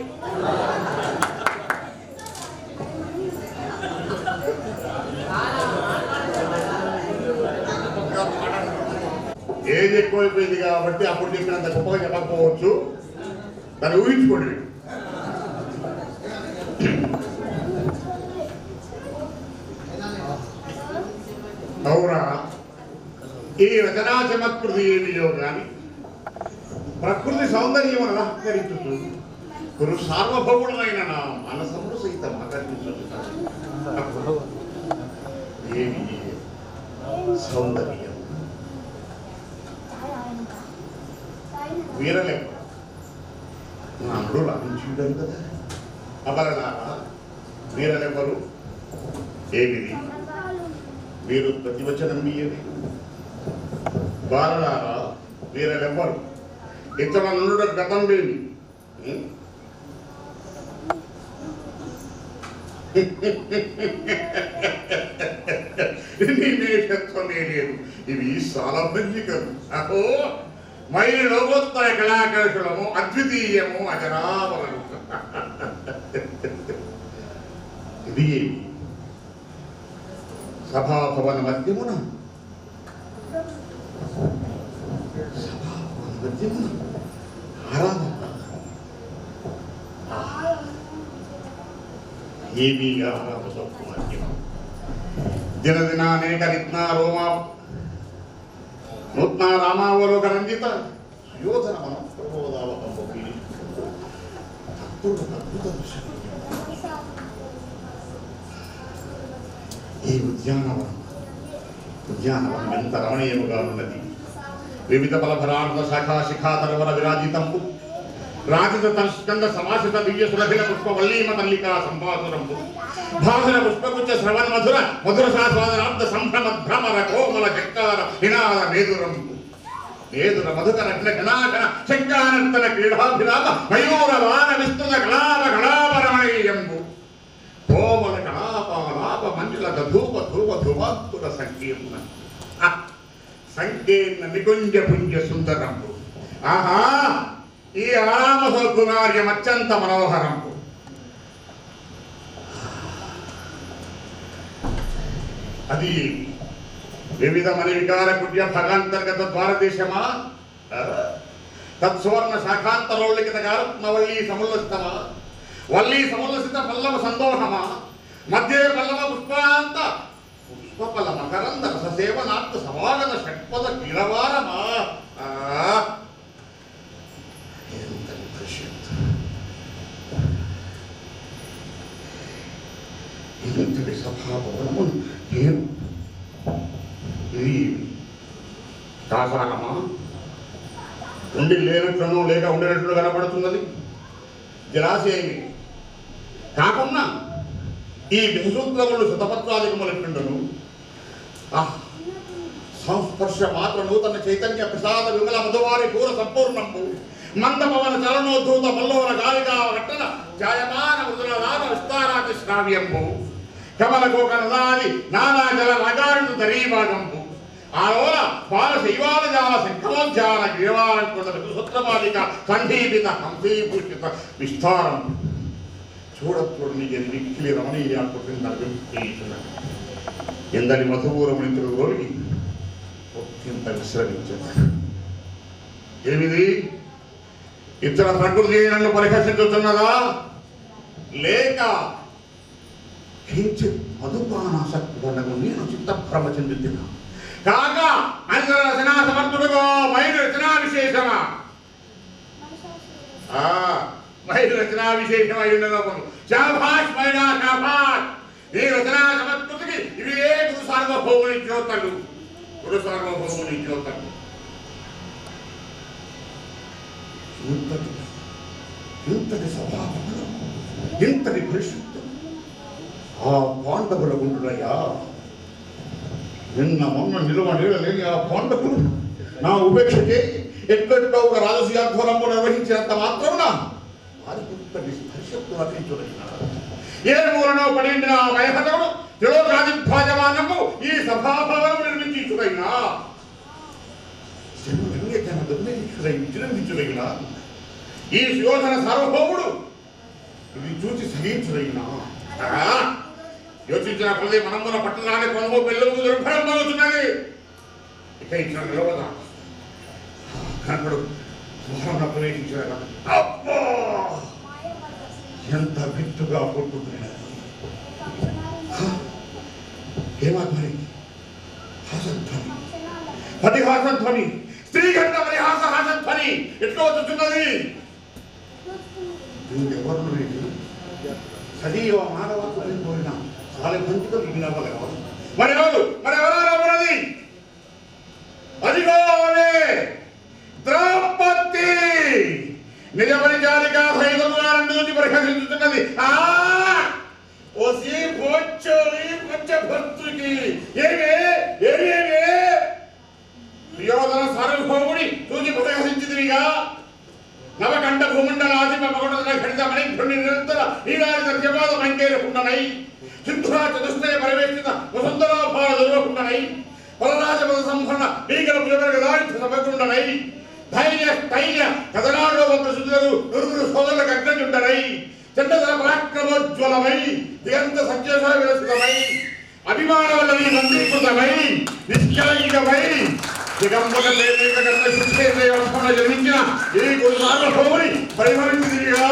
ఏజ్ ఎక్కువైపోయింది కాబట్టి అప్పుడు చెప్పినంత గొప్పగా చెప్పకపోవచ్చు, దాన్ని ఊహించుకోండి. అవునా, ఈ రచనా చమత్కృతి ఏమియో కానీ ప్రకృతి సౌందర్యం అలంకరించుతూ గురు సార్వభౌముడైన నా మనసమును సైతం ఆకర్షించుతాడు. ఏమి సౌందర్యం! వీరలెక్క నాడు లభించుండదు కదా. అపరనారా వీరలెవ్వరు? ఏమిది వీరు ప్రతివచనం మీయది. బాలలారా వీరలెవ్వరు? ఇతర నుండు గతం లేని నిమేషత్వమే లేదు. ఇవి సాలభంజికలు. అహో మైలు లోకోత్తర కళాకౌశలము అద్వితీయము అజరావరము. ఇది సభాభవన మధ్యమున ఆరాధన ఏమీగా మధ్యమం దినదినానేక నిత్నా రోమా నూత్న రామావలోకనందిత సుయోధన మనం ప్రబోధావకం అద్భుత దృశ్యం. ఈ ఉద్యానవనం ఎంత రమణీయముగా ఉన్నది. వివిధ బలభరార్థ శాఖా శిఖాతరవర విరాజితంపు రాజిత స్కంద సమాసిత దివ్య సురభిల పుష్పవల్లీమ తల్లికా సంభాసురంపు భాసుర పుష్పగుచ్చ శ్రవణ మధుర శాస్వాదనార్థ సంభ్రమ భ్రమర కోమల చక్కార నినాద మేదురంపు ఏదుర మధుకర ఘనాఘన శంకానంతన క్రీడాభిరామ మయూర వాన విస్తృత కళాప కళాపరమణీయంబు కోమల కళాపాలాప మంజుల ధూప ధూప ధూమాత్తుల సంకీర్ణ సంకీర్ణ నికుంజ పుంజ సుందరంబు. ఆహా, ఈ ఆరామ సౌకుమార్యం అత్యంత మనోహరంబు. అది వివిధమని వికార కుట్య భగాంతర్గత ద్వారదేశమా, తత్సువర్ణ శాఖాంతరోల్లిఖిత గారత్మవల్లీ సముల్లసితమా, వల్లీ సముల్లసిత పల్లవ సందోహమా, మధ్యే పల్లవ పుష్పాంత పుష్పఫల మకరంద రససేవనార్థ సమాగత షట్పద కిరవారమా. ఇంతటి సభాభవనము ఏం ఇది కాసాలమా? ఉండి లేనట్లను లేక ఉండేటట్లు కనపడుతున్నది. జలాశయమి కాకుండా ఈ విసూత్రములు శతపత్రాధికములెట్టుండను. సంస్పర్శ మాత్ర నూతన చైతన్య ప్రసాద విమల మధువారి పూర సంపూర్ణంబు మందపవన చలనోద్ధూత మల్లోర గాలిగా ఘట్టన జాయమాన మృదులనాద విస్తారాది శ్రావ్యంబు కమల కోకనదాది నానా జల నగారుడు దరీభాగంబు ఆలోల బాల శైవాల జాల శంఖమోధ్యాన గిరివాలంకుట సూత్రమాలిక సంధీపిత హంసీభూషిత విస్తారం చూడచూడని మిక్కిలి రమణీయ పుట్టిన ఎందరి మధుపూరమునితుడు రోగి ఒక్కింత విశ్రమించారు. ఏమిది ఇతర ప్రకృతి నన్ను పరిహసించుతున్నదా, లేక కించిత్ మధుపానాసక్తుడనకు నేను చిత్తభ్రమ చెందుతున్నా కాక అంతర రచనా సమర్థుడుగా మైలు రచనా విశేషమా? మైలు రచనా విశేషమై ఉండదు. శాభాష్ మైనా శాభాష్. ఈ రచనా సమర్థుడికి ఇవి ఏ గురు సార్వభౌముని జ్యోతలు, గురు సార్వభౌముని జ్యోతలు. ఇంతటి స్వభావములు, ఇంతటి పరిశుద్ధం ఆ పాండవుల గుండులయ్యా. నిన్న మొన్న నిలువ నీడలేని ఆ పాండవులు నా ఉపేక్ష చేయి ఎట్లెట్లో ఒక రాజసీయాధ్వరంలో నిర్వహించినంత మాత్రమున వారికి ఇంతటి స్పర్శకు అర్పించుడైనా ఏ మూలనో పడింది నా వైహతముడు తిలోకాదిభాజమానము ఈ సభాభవనము నిర్మించుడైనా విజృంభించుడైనా ఈ సుయోధన సార్వభౌముడు ఇది చూసి సహించుడైనా యోచించిన కొలది మనమున పట్టణాన్ని కొనము పిల్లలకు దుర్భరం అవుతున్నది. ఇక ఇచ్చిన నిలవదా కనుడు ద్వారంలో ప్రవేశించారు. అబ్బో ఎంత విత్తుగా కొట్టుకున్నాడు. ఏమాధ్వని హాసధ్వని, పరిహాసధ్వని, స్త్రీగంట పరిహాస హాసధ్వని ఎట్లా వచ్చుతున్నది. ఎవరు లేదు సజీవ మానవత్వం కోరిన చాలా మంచిగా వినవగలవు. మరెవరది? అదిగోనే ద్రౌపది నిజమని జాలిగా సైతములను నుంచి పరిహసించుతున్నది. ఓసి బొచ్చోలి పంచభర్తుకి ఏమే సుయోధన సార్వభౌముడి చూసి పరిహసించిందిగా. నవకంఠ భూమండలాధిప మగొండ ఖండమని భృణి నిరంతర నీరాజ దర్శవాద మంకేరకుండనై సిద్ధురా చతుష్టయ పరివేష్టిత వసుంధరాభార దుర్వకుండనై పరరాజపద సంభరణ భీకర పుజగదాయుధ సమగ్రుండనై ధైర్య స్థైర్య కథనాడు ఒక సుందరు నురుగురు సోదరులకు అగ్రజుండనై చండధర పరాక్రమోజ్వలమై దిగంత సత్యశ విరసితమై అభిమానవల్లవి మంత్రీకృతమై నిష్కలంకమై దిగంబర దేవీకరణ శిక్షణ జన్మించిన ఈ గురు సార్వభౌముని పరిమళించిదిగా.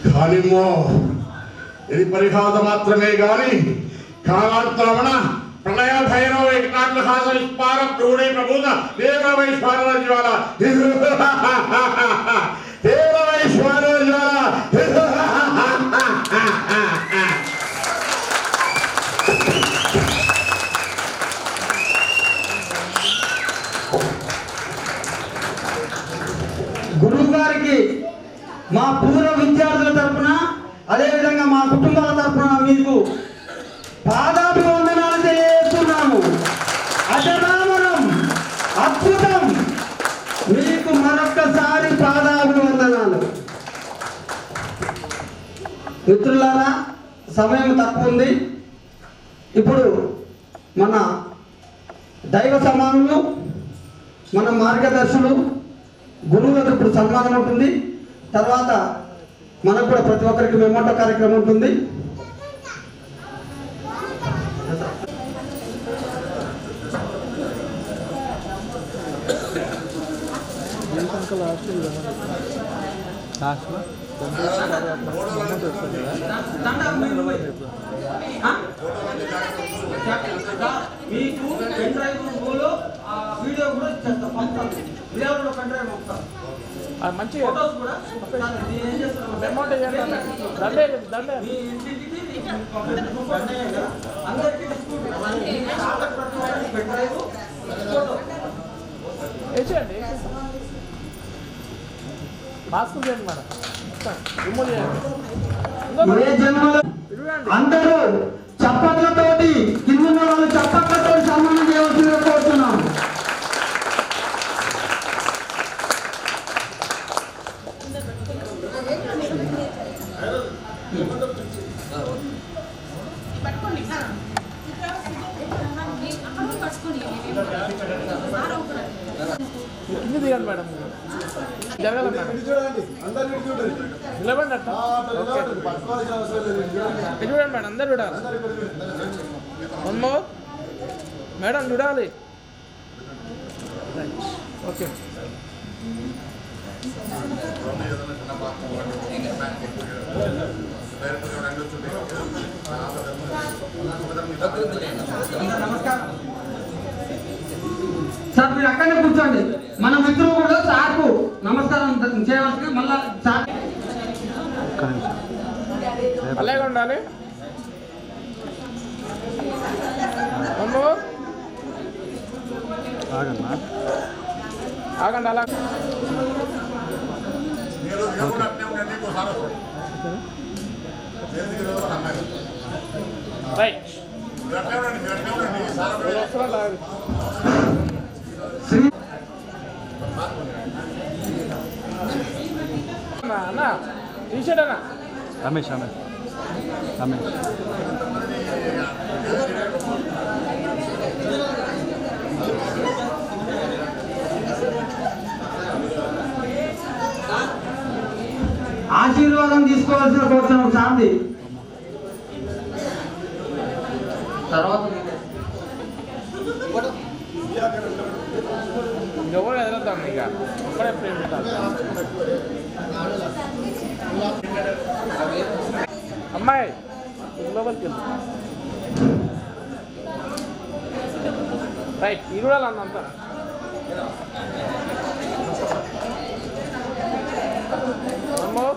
కానిమో ఇది పరిహాస మాత్రమే గాని కాలాంతరమణ ప్రళయ భైరవ ఏకనాట్ల హాస విస్పార ప్రౌఢై ప్రబోధ దేవ వైశ్వాన జ్వాల దేవ వైశ్వాన జ్వాల. గురువు గారికి మా పూర్వ విద్యార్థుల తరఫున అదేవిధంగా మా కుటుంబాల తరఫున మీకు పాదాభివందనాలు తెలియజేస్తున్నాము. అజరామరం, అద్భుతం. మీకు మరొక్కసారి పాదాభివందనాలు. మిత్రులారా, సమయం తక్కువ ఉంది. ఇప్పుడు మన దైవ సమానులు, మన మార్గదర్శులు, గురువులకు ఇప్పుడు సన్మానం ఉంటుంది. తర్వాత మనకు కూడా ప్రతి ఒక్కరికి మెమోటో కార్యక్రమం ఉంటుంది. మీకు పెన్ డ్రైవ్ వీడియో కూడా ఇచ్చేస్తాం, పంపుతాం. వీడియోలో పెన్ డ్రైవ్ పంపుతాం. మంచి ఫోటోస్ కూడా ఏం చేస్తాం, మీ ఇంటికి అందరికీ పెన్ డ్రైవ్ ఫోటో వేసేయండి. మాస్క్ చేయండి మేడం, రిమూవ్ చేయండి. అందరూ చప్పట్లతోటి, కింద వాళ్ళు చప్పట్లతో సన్మానం చేయవలసిందిగా కోరుతున్నాం. కింద దిగండి మేడం, జరగాలి మేడం, నిలబండి అట్లా. చూడండి మేడం, అందరు చూడాలి. అమ్మో మేడం చూడాలి. ఓకే. సార్ మీరు అక్కడనే కూర్చోండి. మన మిత్రులు కూడా సార్కు నమస్కారం చేయవలసి, మళ్ళా సార్ అలాగే ఉండాలి. అమ్మో ఆగండి అలా. రైట్. అన్నా టీషర్ట్ అన్నా రమేష్ రమేష్ రమేష్ ఆశీర్వాదం తీసుకోవాల్సిన కోరుతున్నాం శాంతి. తర్వాత ఎవరు ఎదురుద్దాం, ఇక ఒక్కడే ప్రేమ అమ్మాయి లోపలికి వెళ్తా. రైట్, ఇది కూడా అన్నంతా అమ్మో.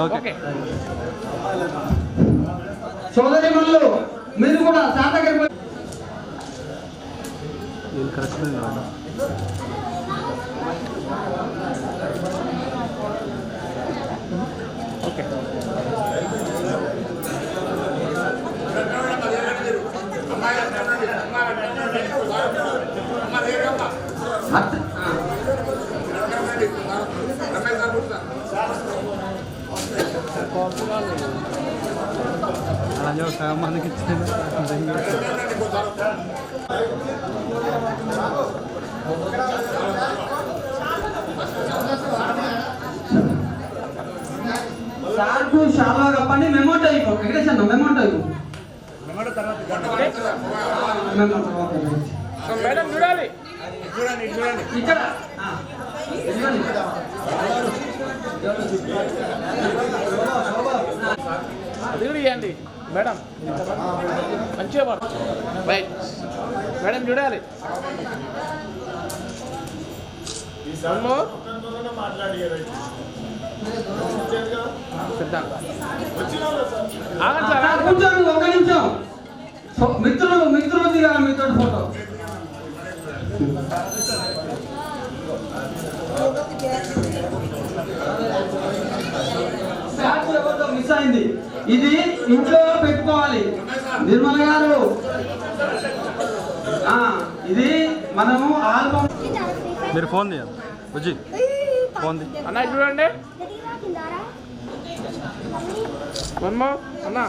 ఓకే. సోదరి మనులు మీరు కూడా శాంత గారి ఓకే. అలా సగం మందికి ఇచ్చింది. సార్కు చాలా పని మెమోట్ అయిపో వెంకటేశ్ మెమోట్ అయిపో మేడం చూడాలి. ఇక్కడ అది కూడా ఇవ్వండి మేడం, మంచిగా పడు. రైట్ మేడం చూడాలి. కూర్చోండి ఒక నిమిషం. మిత్రులు దిగాలి మీతో ఫోటో. ఇది ఇంట్లో పెట్టుకోవాలి నిర్మల గారు. ఇది మనము ఆల్బమ్. మీరు ఫోన్ తీయాలి బుజ్జి, ఫోన్ తీ. అన్న చూడండి అన్న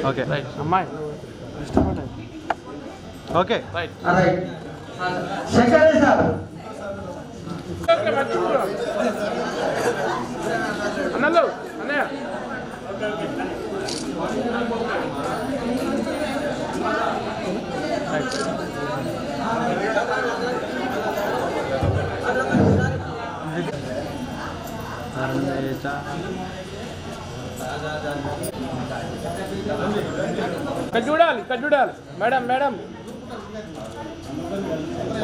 ఓకే రైట్ అమ్మాయి ఓకే రైట్ రైట్. శంకరే సార్ అన్నలు అన్నయ్య ఇక్కడ చూడాలి madam madam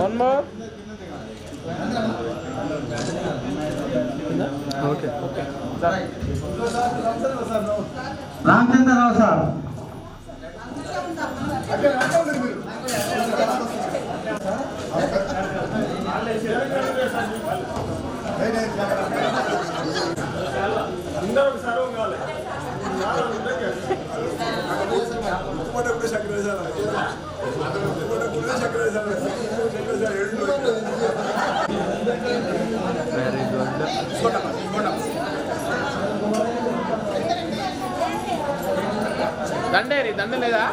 one more. Okay okay Ramachandra Rao sir. Very good. దండ లేదా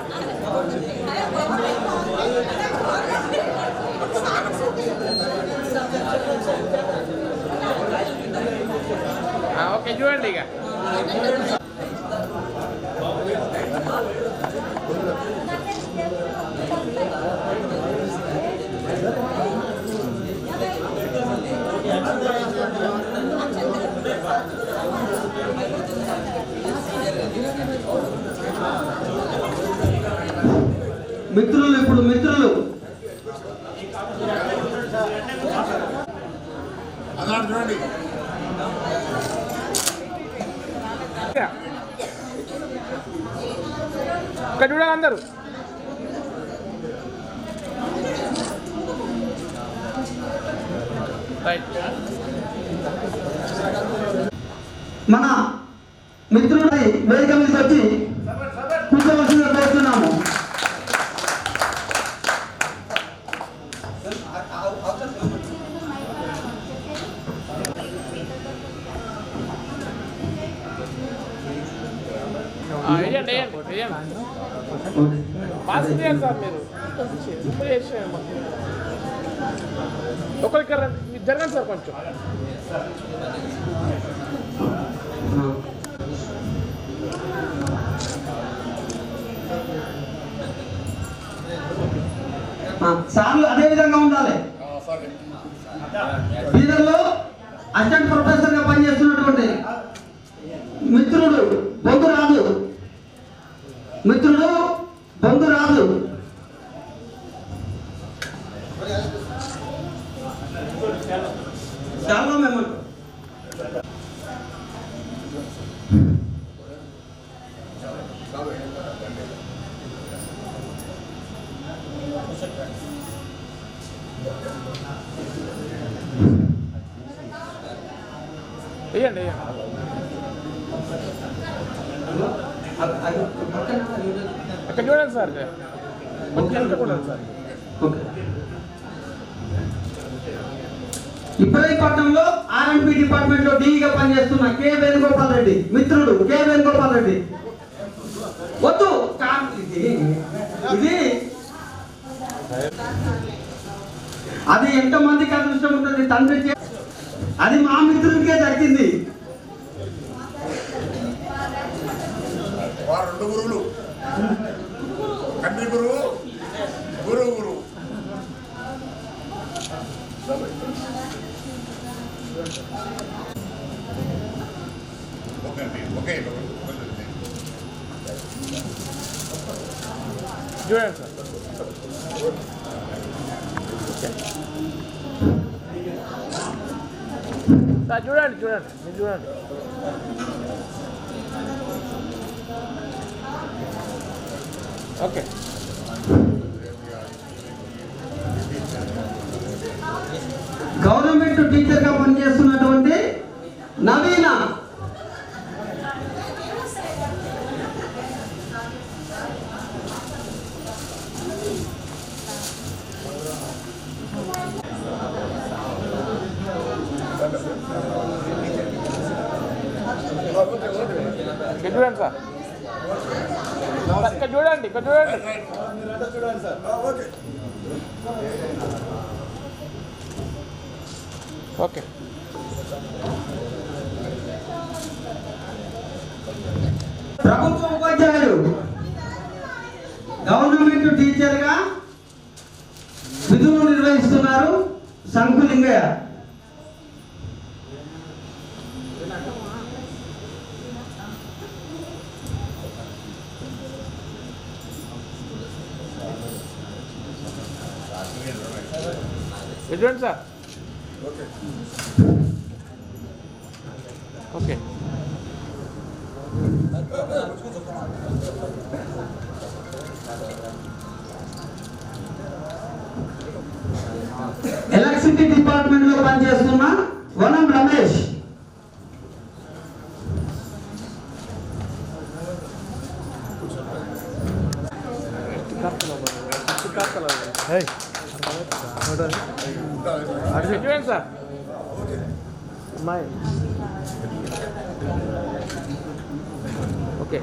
ఓకే చూడండి ఇక మిత్రులు ఇప్పుడు మిత్రులు అన్నాడు చూడండి. ఇక్కడ చూడాలి అందరూ. రైట్ మన మిత్రుడి వేదిక మీద వచ్చి కూర్చోవలసిందిగా కోరుతున్నాము. వేయండి పాస్ చేయండి సార్. మీరు ఒకరికి జరగండి సార్ కొంచెం. సార్లు అదే విధంగా ఉండాలి. బీదర్లో అసిస్టెంట్ ప్రొఫెసర్ గా పనిచేస్తున్నటువంటి మిత్రుడు బొంగురాజు చాలా మేము వేయండి. అక్కడ చూడండి సార్, కొంచెం చూడండి సార్. ఇబ్రాహీంపట్నంలో R&B డిపార్ట్మెంట్ లో డీగా పనిచేస్తున్న కె వేణుగోపాల్ రెడ్డి మిత్రుడు కె వేణుగోపాల్ రెడ్డి. వద్దు ఇది అది ఎంతమందికి అదృష్టం ఉంటుంది తండ్రి. అది మా మిత్రుడికే దక్కింది. వారు రెండు గురువులు, కంటి గురువు, గురువు. ఓకే చూడండి సార్. చూడండి మీరు చూడండి. ఓకే గవర్నమెంట్ టీచర్ గా పనిచేస్తున్నటువంటి నవీన చూడండి సార్ ఇక్కడ చూడండి ఓకే ప్రభుత్వ ఉపాధ్యాయులు గవర్నమెంట్ టీచర్గా విధులు నిర్వహిస్తున్నారు శంకులింగయ్య. చూడండి సార్ ఓకే ఎలక్ట్రిసిటీ డిపార్ట్మెంట్ లో పనిచేస్తున్న వనం రమేష్. చూడండి సార్ ఓకే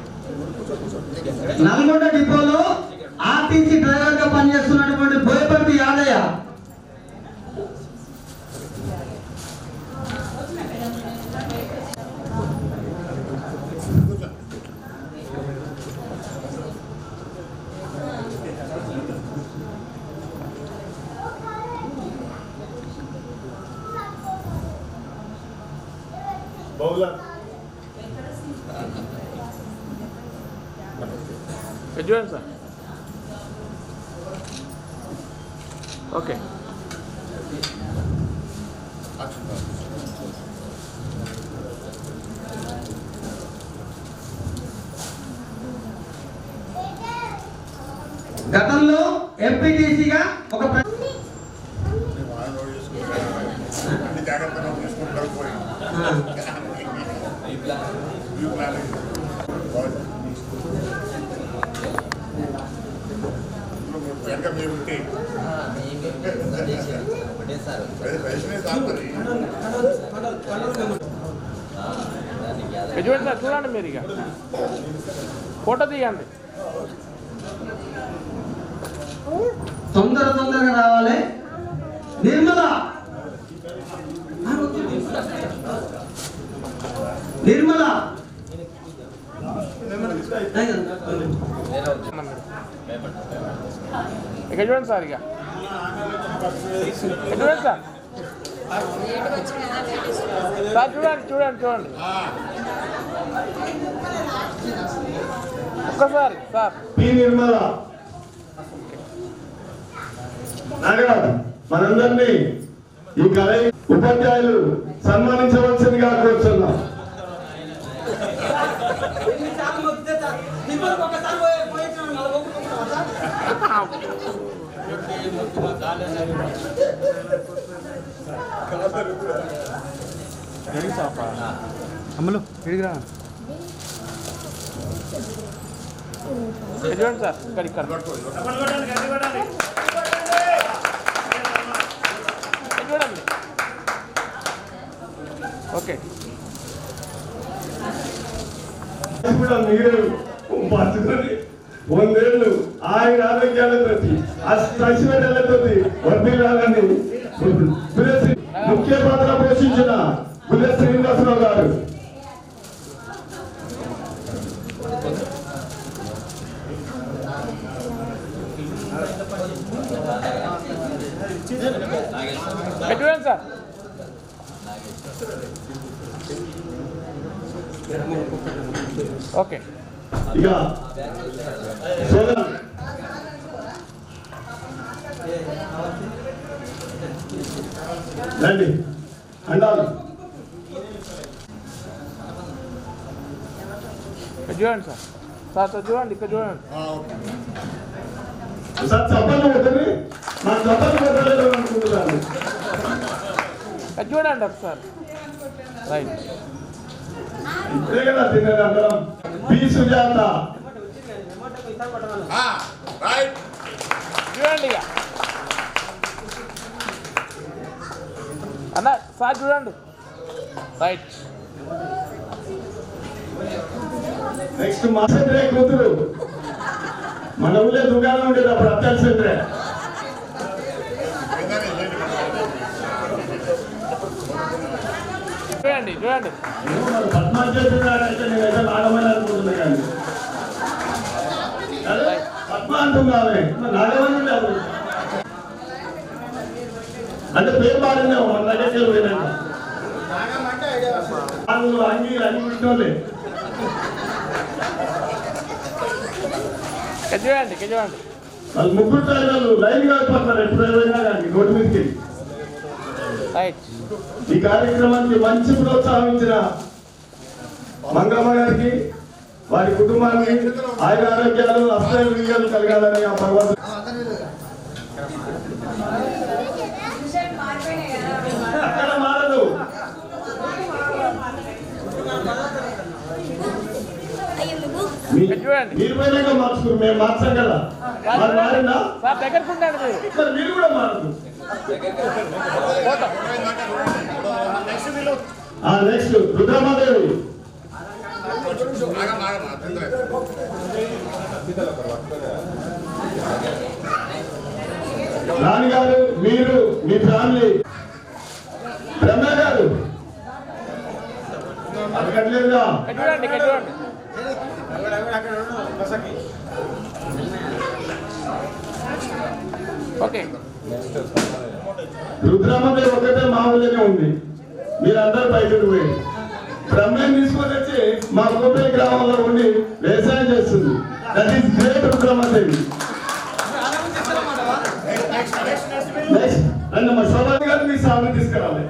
నల్గొండ డిపోలో ఆర్టీసీ డ్రైవర్ గా పనిచేస్తున్నటువంటి బోయపర్తి యాదయ్య. చూడండి సార్ ఓకే గతంలో ఎంపీటీసీగా ఒక అన్ని జాగ్రత్తగా తీసుకుంటారు పోయి వెనక మీరు ఉంటే చూడండి సార్ చూడండి మీరు ఇక ఫోటో తీయండి తొందరగా రావాలి. నిర్మల ఇక చూడండి సార్ ఇక చూడండి సార్ సార్ చూడండి ఒక్కసారి సార్ పి నిర్మల నాగరాజ్ మనందరినీ ఈ కళ ఉపాధ్యాయులు సన్మానించవలసిందిగా కోరుతున్నాం. అమ్మలు తిరిగిరా చూడండి సార్ ఇక్కడ చూడండి ఓకే కూడా మీరు బతుకొని 100 ఏళ్ళు ఆయన ఆరోగ్యాలతో అష్టైశ్వర్యాలతో వర్ధిల్లాలని ముఖ్య పాత్ర పోషించిన బుల్లె శ్రీనివాసరావు గారు. చూడండి సార్ ఓకే ఇక సోదరు రండి అండాలి చూడండి సార్ చూడండి ఇక్కడ చూడండి సార్ చప్పట్లు కొట్టండి. మా చప్పట్లు కొట్టలేదు అనుకుంటున్నాను. చూడండి ఒకసారి రైట్ ఇప్పుడే కదా తిన్నది అందరం. పి సుజాత. రైట్. చూడండి ఇక అన్న సార్ చూడండి. రైట్. నెక్స్ట్ మాసంద్రే కూతురు. మన ఊళ్ళో దుకాణం ఉండేది అప్పుడు అత్తాలి చంద్రే. చూడండి చూడండి. పద్మాలు చేస్తున్నాడంటే నేనైతే నాగమని అనుకుంటున్నా కానీ పద్మ అంటున్నామే నాగమని ఉండేది అంటే పేరు మారినావు మన దగ్గరికి పోయినాక అంగి అన్ని పుట్టినోళ్ళే. చూడండి చూడండి. వాళ్ళు ముగ్గురు డ్రైవర్లు లైన్ కాకపోతున్నారు ఎప్పుడైనా కానీ రోడ్డు మీదకి. రైట్. ఈ కార్యక్రమానికి మంచి ప్రోత్సాహం ఇచ్చిన మంగమ్మ గారికి వారి కుటుంబానికి ఆయన ఆరోగ్యాలు అష్టైర్యాలు కలగాలని ఆ భగవంతుడు. అక్కడ మారదు. మీరు పోయినాక మార్చుకున్నారు, మేము మార్చాం కదా. మరి మారిందా? సార్ దగ్గరకు ఉండండి మీరు. మరి మీరు కూడా మారదు. నెక్స్ట్ రుద్రమాదేవి. రాణి గారు, మీరు మీ ఫ్యామిలీ. బ్రహ్మ గారు అడగట్లేదుగా. చూడండి చూడండి. ఓకే. రుద్రమాదేవి ఒకటే మా ఊళ్ళోనే ఉంది. మీరందరూ బయటకు పోయి బ్రహ్మని తీసుకొని వచ్చి మా కోపేలి గ్రామంలో ఉండి వ్యవసాయం చేస్తుంది. That is great Rudramadevi. Next and మా శోభాని గారు మీ సార్ని తీసుకురావాలి.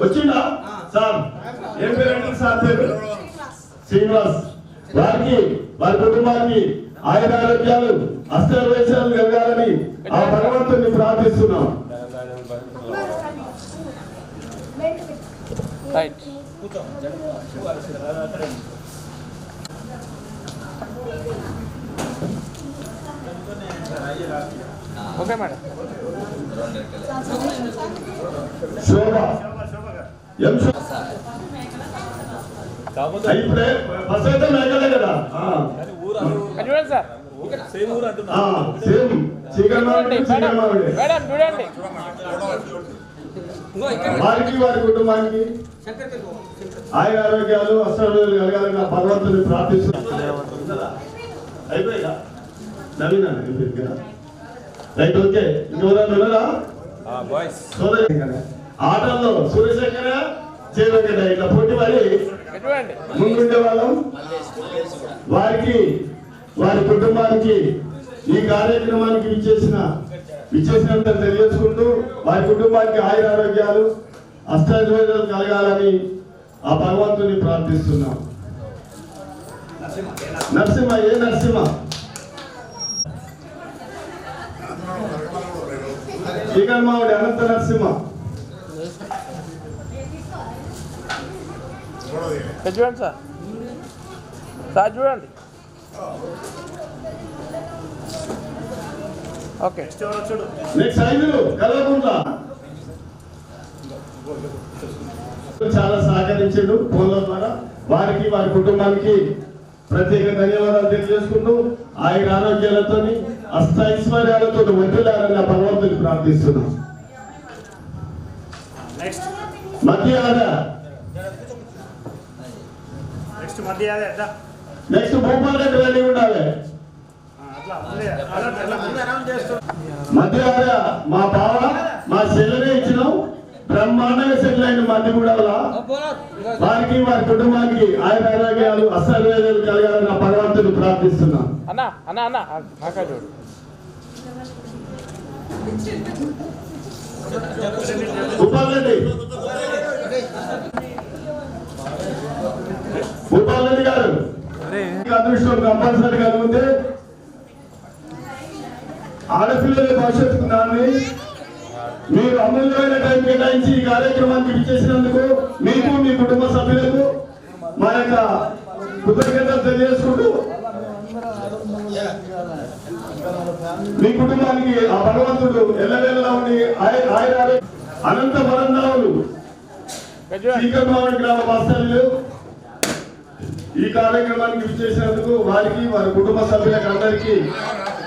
వచ్చిందా సార్? ఏం పేరు సార్? పేరు శ్రీనివాస్. వారికి వారి కుటుంబానికి ఆయన ఆరోగ్యాలు అష్టైర్యాలు కలగాలని ఆ భగవంతుని ప్రార్థిస్తున్నాం. రైట్. Okay madam. శోభ ఇప్పుడే బస్ అయితే మేకలే కదా. చూడండి సార్. సేమ్ చీకటి మేడం చూడండి. వారికి వారి కుటుంబానికి ఆయన ఆరోగ్యాలు అష్టైర్యాలు కలగాలని నా భగవంతుని ప్రార్థిస్తున్నాను. అయిపోయా నవీన రైట్. ఓకే. ఇంకెవరైనా ఆటల్లో సూర్యశేఖర జయవెంకట ఇట్లా పోటీ పడి ముందుండే వాళ్ళం. వారికి వారి కుటుంబానికి ఈ కార్యక్రమానికి విచ్చేసినంత తెలియజేసుకుంటూ వారి కుటుంబానికి ఆయుర ఆరోగ్యాలు అష్టైర్యాలు కలగాలని ఆ భగవంతుని ప్రార్థిస్తున్నాం. నరసింహ. ఏ నరసింహ? శ్రీకర్మావుడి అనంత నరసింహ. చూడండి సార్. సార్ చూడండి. ఓకే. నెక్స్ట్ ఐదులు కలవకుండా చాలా సహకరించాడు ఫోన్ల ద్వారా. వారికి వారి కుటుంబానికి ప్రత్యేక ధన్యవాదాలు తెలియజేసుకుంటూ ఆయన ఆరోగ్యాలతో అష్టైశ్వర్యాలతో వదిలారని ఆ భగవంతుని ప్రార్థిస్తున్నాం. నెక్స్ట్ భూపాల్ రెడ్డి రెడీ ఉండాలి. మధ్య మా బావ మా చెల్లెనే ఇచ్చినాం. బ్రహ్మాండంగా సెటిల్ అయిన మధ్య కూడా వారికి వారి కుటుంబానికి ఆయన ఆరోగ్యాలు అష్టైర్యాలు కలగాలని నా భగవంతుని ప్రార్థిస్తున్నాం. అన్నా అన్నా అన్నా నాకా చూడు. భూపాల్ రెడ్డి గారు అదృష్టం కంపల్సరీ కలిగితే ఆడపిల్లల భవిష్యత్తు దాన్ని మీరు అమూల్యమైన టైం కేటాయించి ఈ కార్యక్రమానికి విచ్చేసినందుకు మీకు మీ కుటుంబ సభ్యులకు మా యొక్క కృతజ్ఞతలు తెలియజేసుకుంటూ మీ కుటుంబానికి ఆ భగవంతుడు ఎల్లవేళలా ఉండి అనంత వరందావులు శ్రీకర్మావళి గ్రామ వాస్తవ్యులు ఈ కార్యక్రమానికి విచ్చేసినందుకు వారికి వారి కుటుంబ సభ్యులకు అందరికీ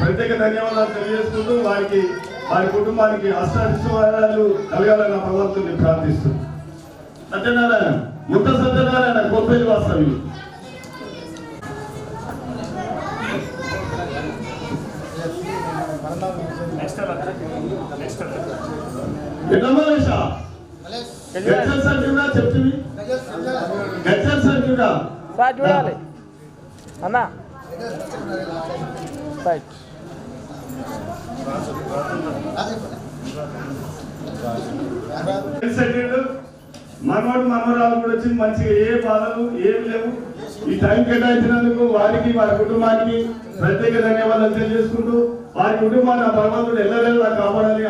ప్రత్యేక ధన్యవాదాలు తెలియజేసుకుంటూ వారి కుటుంబానికి అష్టాశీర్వాదాలు కలగాలని భగవంతుని ప్రార్థిస్తూ సత్యనారాయణ ముద్ద సత్యనారాయణ కొప్పేరు వాస్తవ్యులు. గజ్జల్ సార్ చూడా చెప్తుంది గజ్జల్ సార్ చూడా సార్ చూడాలి అన్నా రైట్ మనవాడు మనవరాలు కూడా వచ్చి మంచిగా ఏ బాధలు ఏమి లేవు. ఈ టైం కేటాయించినందుకు వారికి వారి కుటుంబానికి ప్రత్యేక ధన్యవాదాలు తెలియజేసుకుంటూ వారి కుటుంబాన్ని ఆ భగవంతుడు ఎల్లవేళలా కాపాడాలి,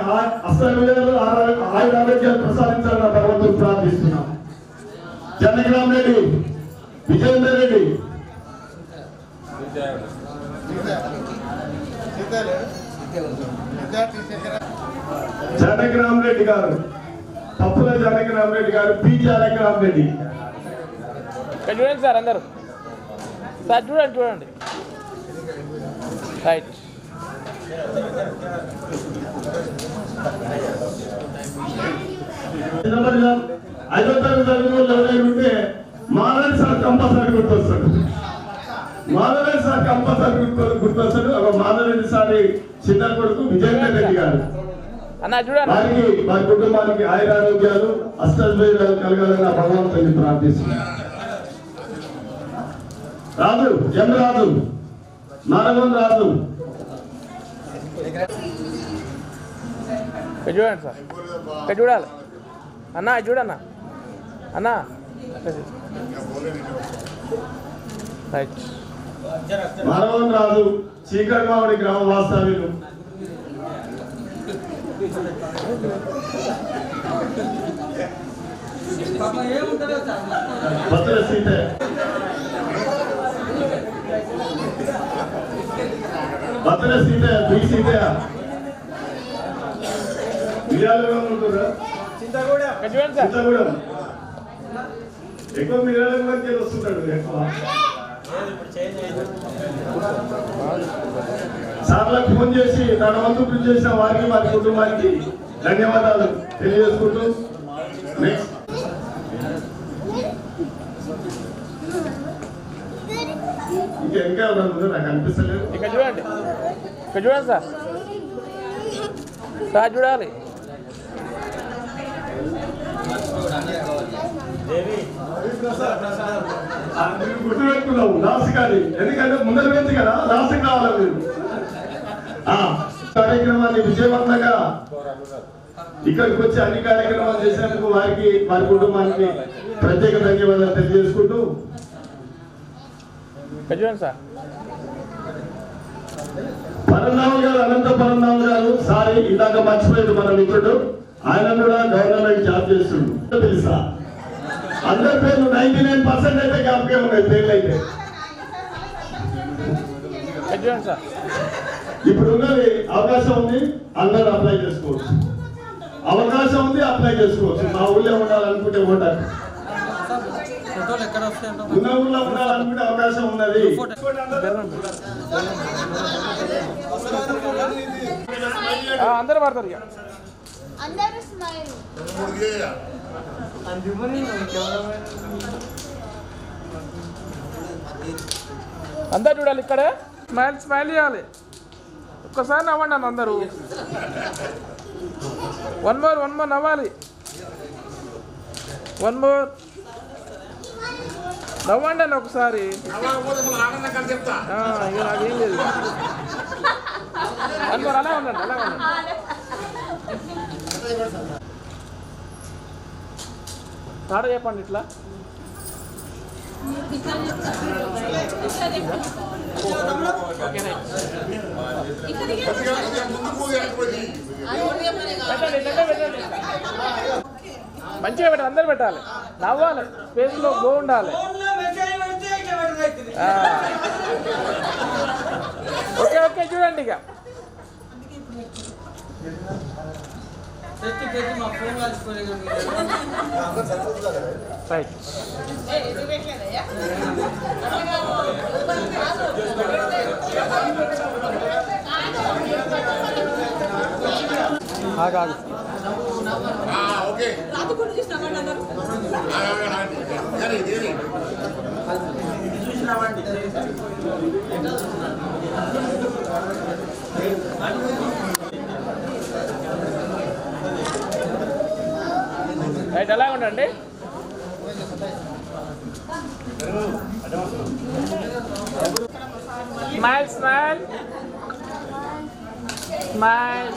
ఆరోగ్యాలు ప్రసాదించాలని భగవంతుడు ప్రార్థిస్తున్నాం. జనగ్రామ్ రెడ్డి విజయేందర్ రెడ్డి జనగ్రామ్ రెడ్డి గారు పప్పుల జనగ్రామ్ రెడ్డి గారు పి జనగ్రామ్ రెడ్డి చూడండి సార్ అందరూ సార్ చూడండి రైట్ ఐదో తరగతి చదువులో ఉంటే మాధవన్ సార్ కంపల్సరీ గుర్తొస్తాడు. మాధవన్ సార్ కంపల్సరీ గుర్తొస్తాడు. మాధవరెడ్డి సారి చిన్న కొడుకు విజయేందర్ రెడ్డి గారు వారికి వారి కుటుంబానికి ఆయురారోగ్యాలు అష్టైశ్వర్యాలు కలగాలని భగవంతుని ప్రార్థిస్తున్నారు. రాజు ఎం రాజు నారగన్ రాజు చూడండి సార్ చూడాలి అన్నా చూడన్నా అన్నా రైట్ నారగన్ రాజు చీకటిమావడి గ్రామ వాస్తవ్యులు భద్ర సీత భద్ర సీత బి సీత చింతగూడెం ఎక్కువ మిర్యాలగూడెంకి వస్తుంటాడు ఎక్కువ. సార్లకు ఫోన్ చేసి తన వంతు కృషి చేసిన వారికి వారి కుటుంబానికి ధన్యవాదాలు తెలియజేసుకుంటూ నెక్స్ట్ ఇంకా నాకు అనిపిస్తలేదు. ఇక్కడ చూడండి సార్ చూడాలి గుర్తుపెట్టుకున్నావు లాస్ట్ కానీ ఎందుకంటే ముందర వెళ్తే కదా లాస్ట్ కావాలి మీరు. కార్యక్రమాన్ని విజయవంతంగా ఇక్కడికి వచ్చి అన్ని కార్యక్రమాలు చేసినందుకు వారికి వారి కుటుంబానికి ప్రత్యేక ధన్యవాదాలు తెలియజేసుకుంటూ సార్ పరంధాములు గారు అనంత పరంధాములు గారు సారీ ఇందాక మర్చిపోయింది మన మిత్రుడు, ఆయన కూడా గవర్నమెంట్ జాబ్ చేస్తుండు తెలుసా. అందరి పేర్లు 99% అయితే జ్ఞాపకం ఉన్నాయి పేర్లు అయితే. ఇప్పుడు ఉన్నది అవకాశం ఉంది, అందరూ అప్లై చేసుకోవచ్చు. అవకాశం ఉంది, అప్లై చేసుకోవచ్చు. మా ఊళ్ళో ఉండాలనుకుంటే ఓటర్ ఉన్న ఊళ్ళో ఉండాలనుకుంటే అవకాశం ఉన్నది. అందరూ పడతారు ఇక అందరు చూడాలి. ఇక్కడ స్మైల్ చేయాలి. ఒక్కసారి నవ్వండి అన్న అందరూ. వన్ మోర్ నవ్వాలి. వన్ మోర్ నవ్వండి అని ఒకసారి. నాకేం లేదు. వన్ మోర్ అలా ఉండండి. తాడ చెప్పండి ఇట్లా. ముందుకు మంచిగా పెట్టాలి, అందరు పెట్టాలి, నవ్వాలి, స్పేస్ లో గో ఉండాలి. ఓకే ఓకే చూడండి ఇక రైట్. ఓకే రైట్, ఎలా ఉండండి. Smile smile smile.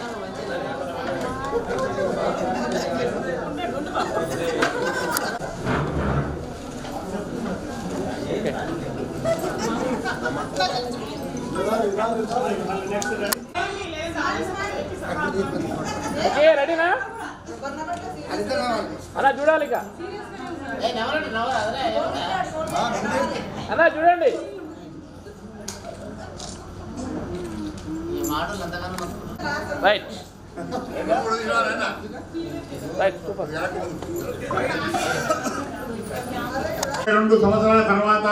ఓకే రెడీనా అలా చూడాలి ఇక అలా చూడండి. Right right super. 2 సంవత్సరాల తర్వాత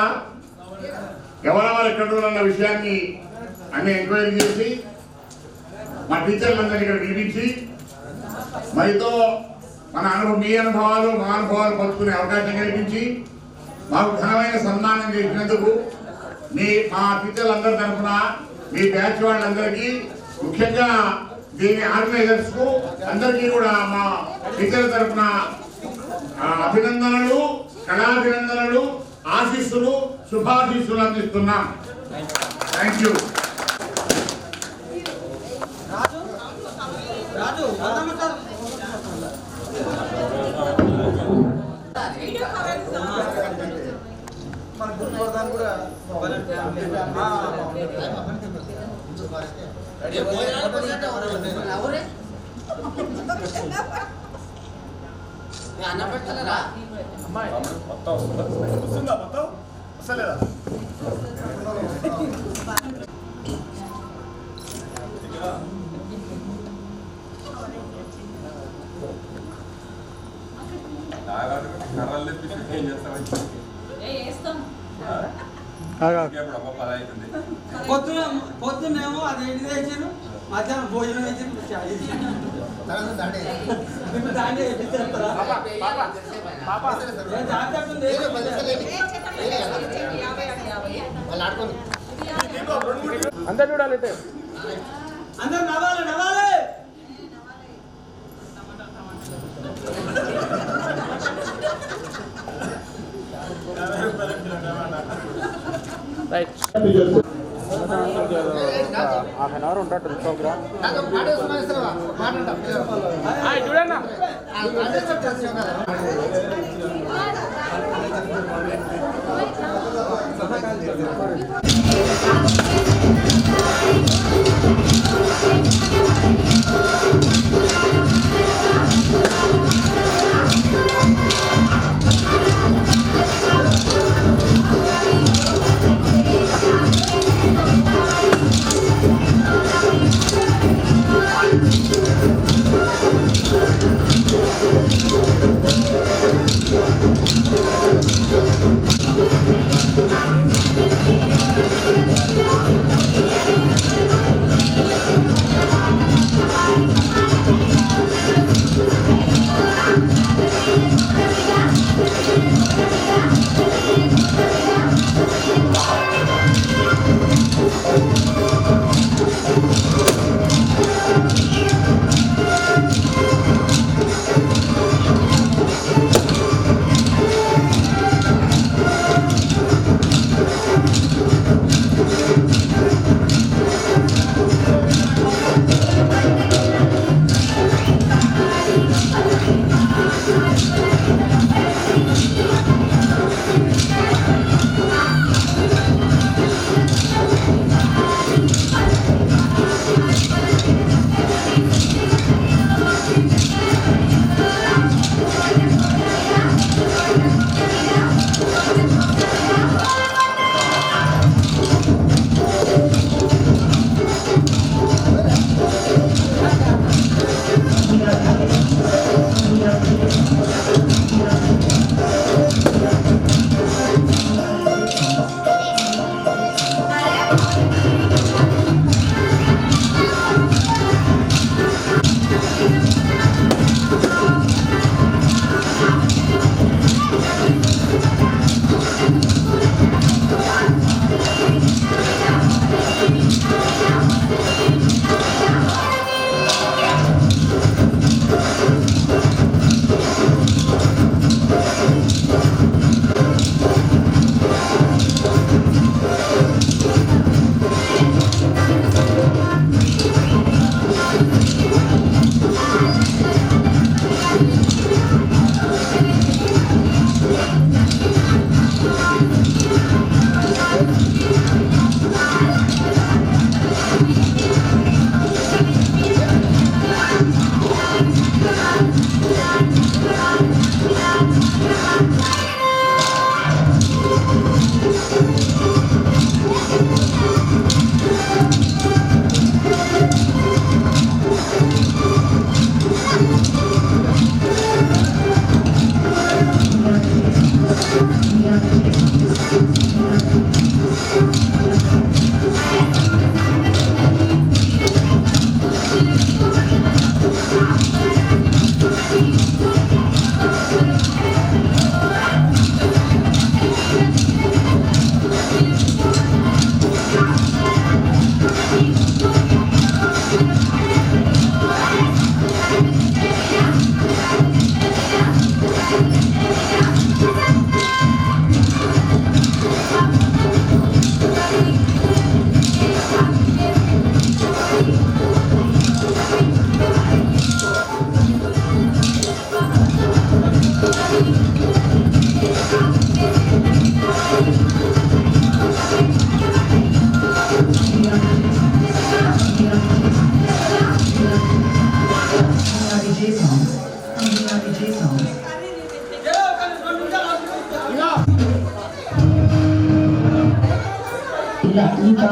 ఎవరెవరు ఎక్కడున్న విషయాన్ని అన్ని ఎంక్వైరీ చేసి మా టీచర్లందరినీ ఇక్కడ పిలిపించి మరితో మన అనుభవం, మీ అనుభవాలు మా అనుభవాలు పంచుకునే అవకాశం కల్పించి మాకు ఘనమైన సన్మానం చేసినందుకు మా టీచర్లందరి తరఫున మీ బ్యాచ్ వాళ్ళందరికీ, ముఖ్యంగా దీని ఆర్గనైజర్స్ కు అందరికీ కూడా మా టీచర్ల తరఫున అభినందనలు, కళాభినందనలు, ఆశీస్సులు, శుభాశీస్సులు అందిస్తున్నాం. Thank you. పొద్దున్నేమో అది ఏంటి తెచ్చాను, మధ్యాహ్నం భోజనం అందరు చూడాలి, అందరు నవ్వాలి నవ్వాలి. రైట్. హాఫ్ అన్ అవర్ ఉంటుంది ప్రోగ్రామ్. చూడన్నా ఇలా ఇంకా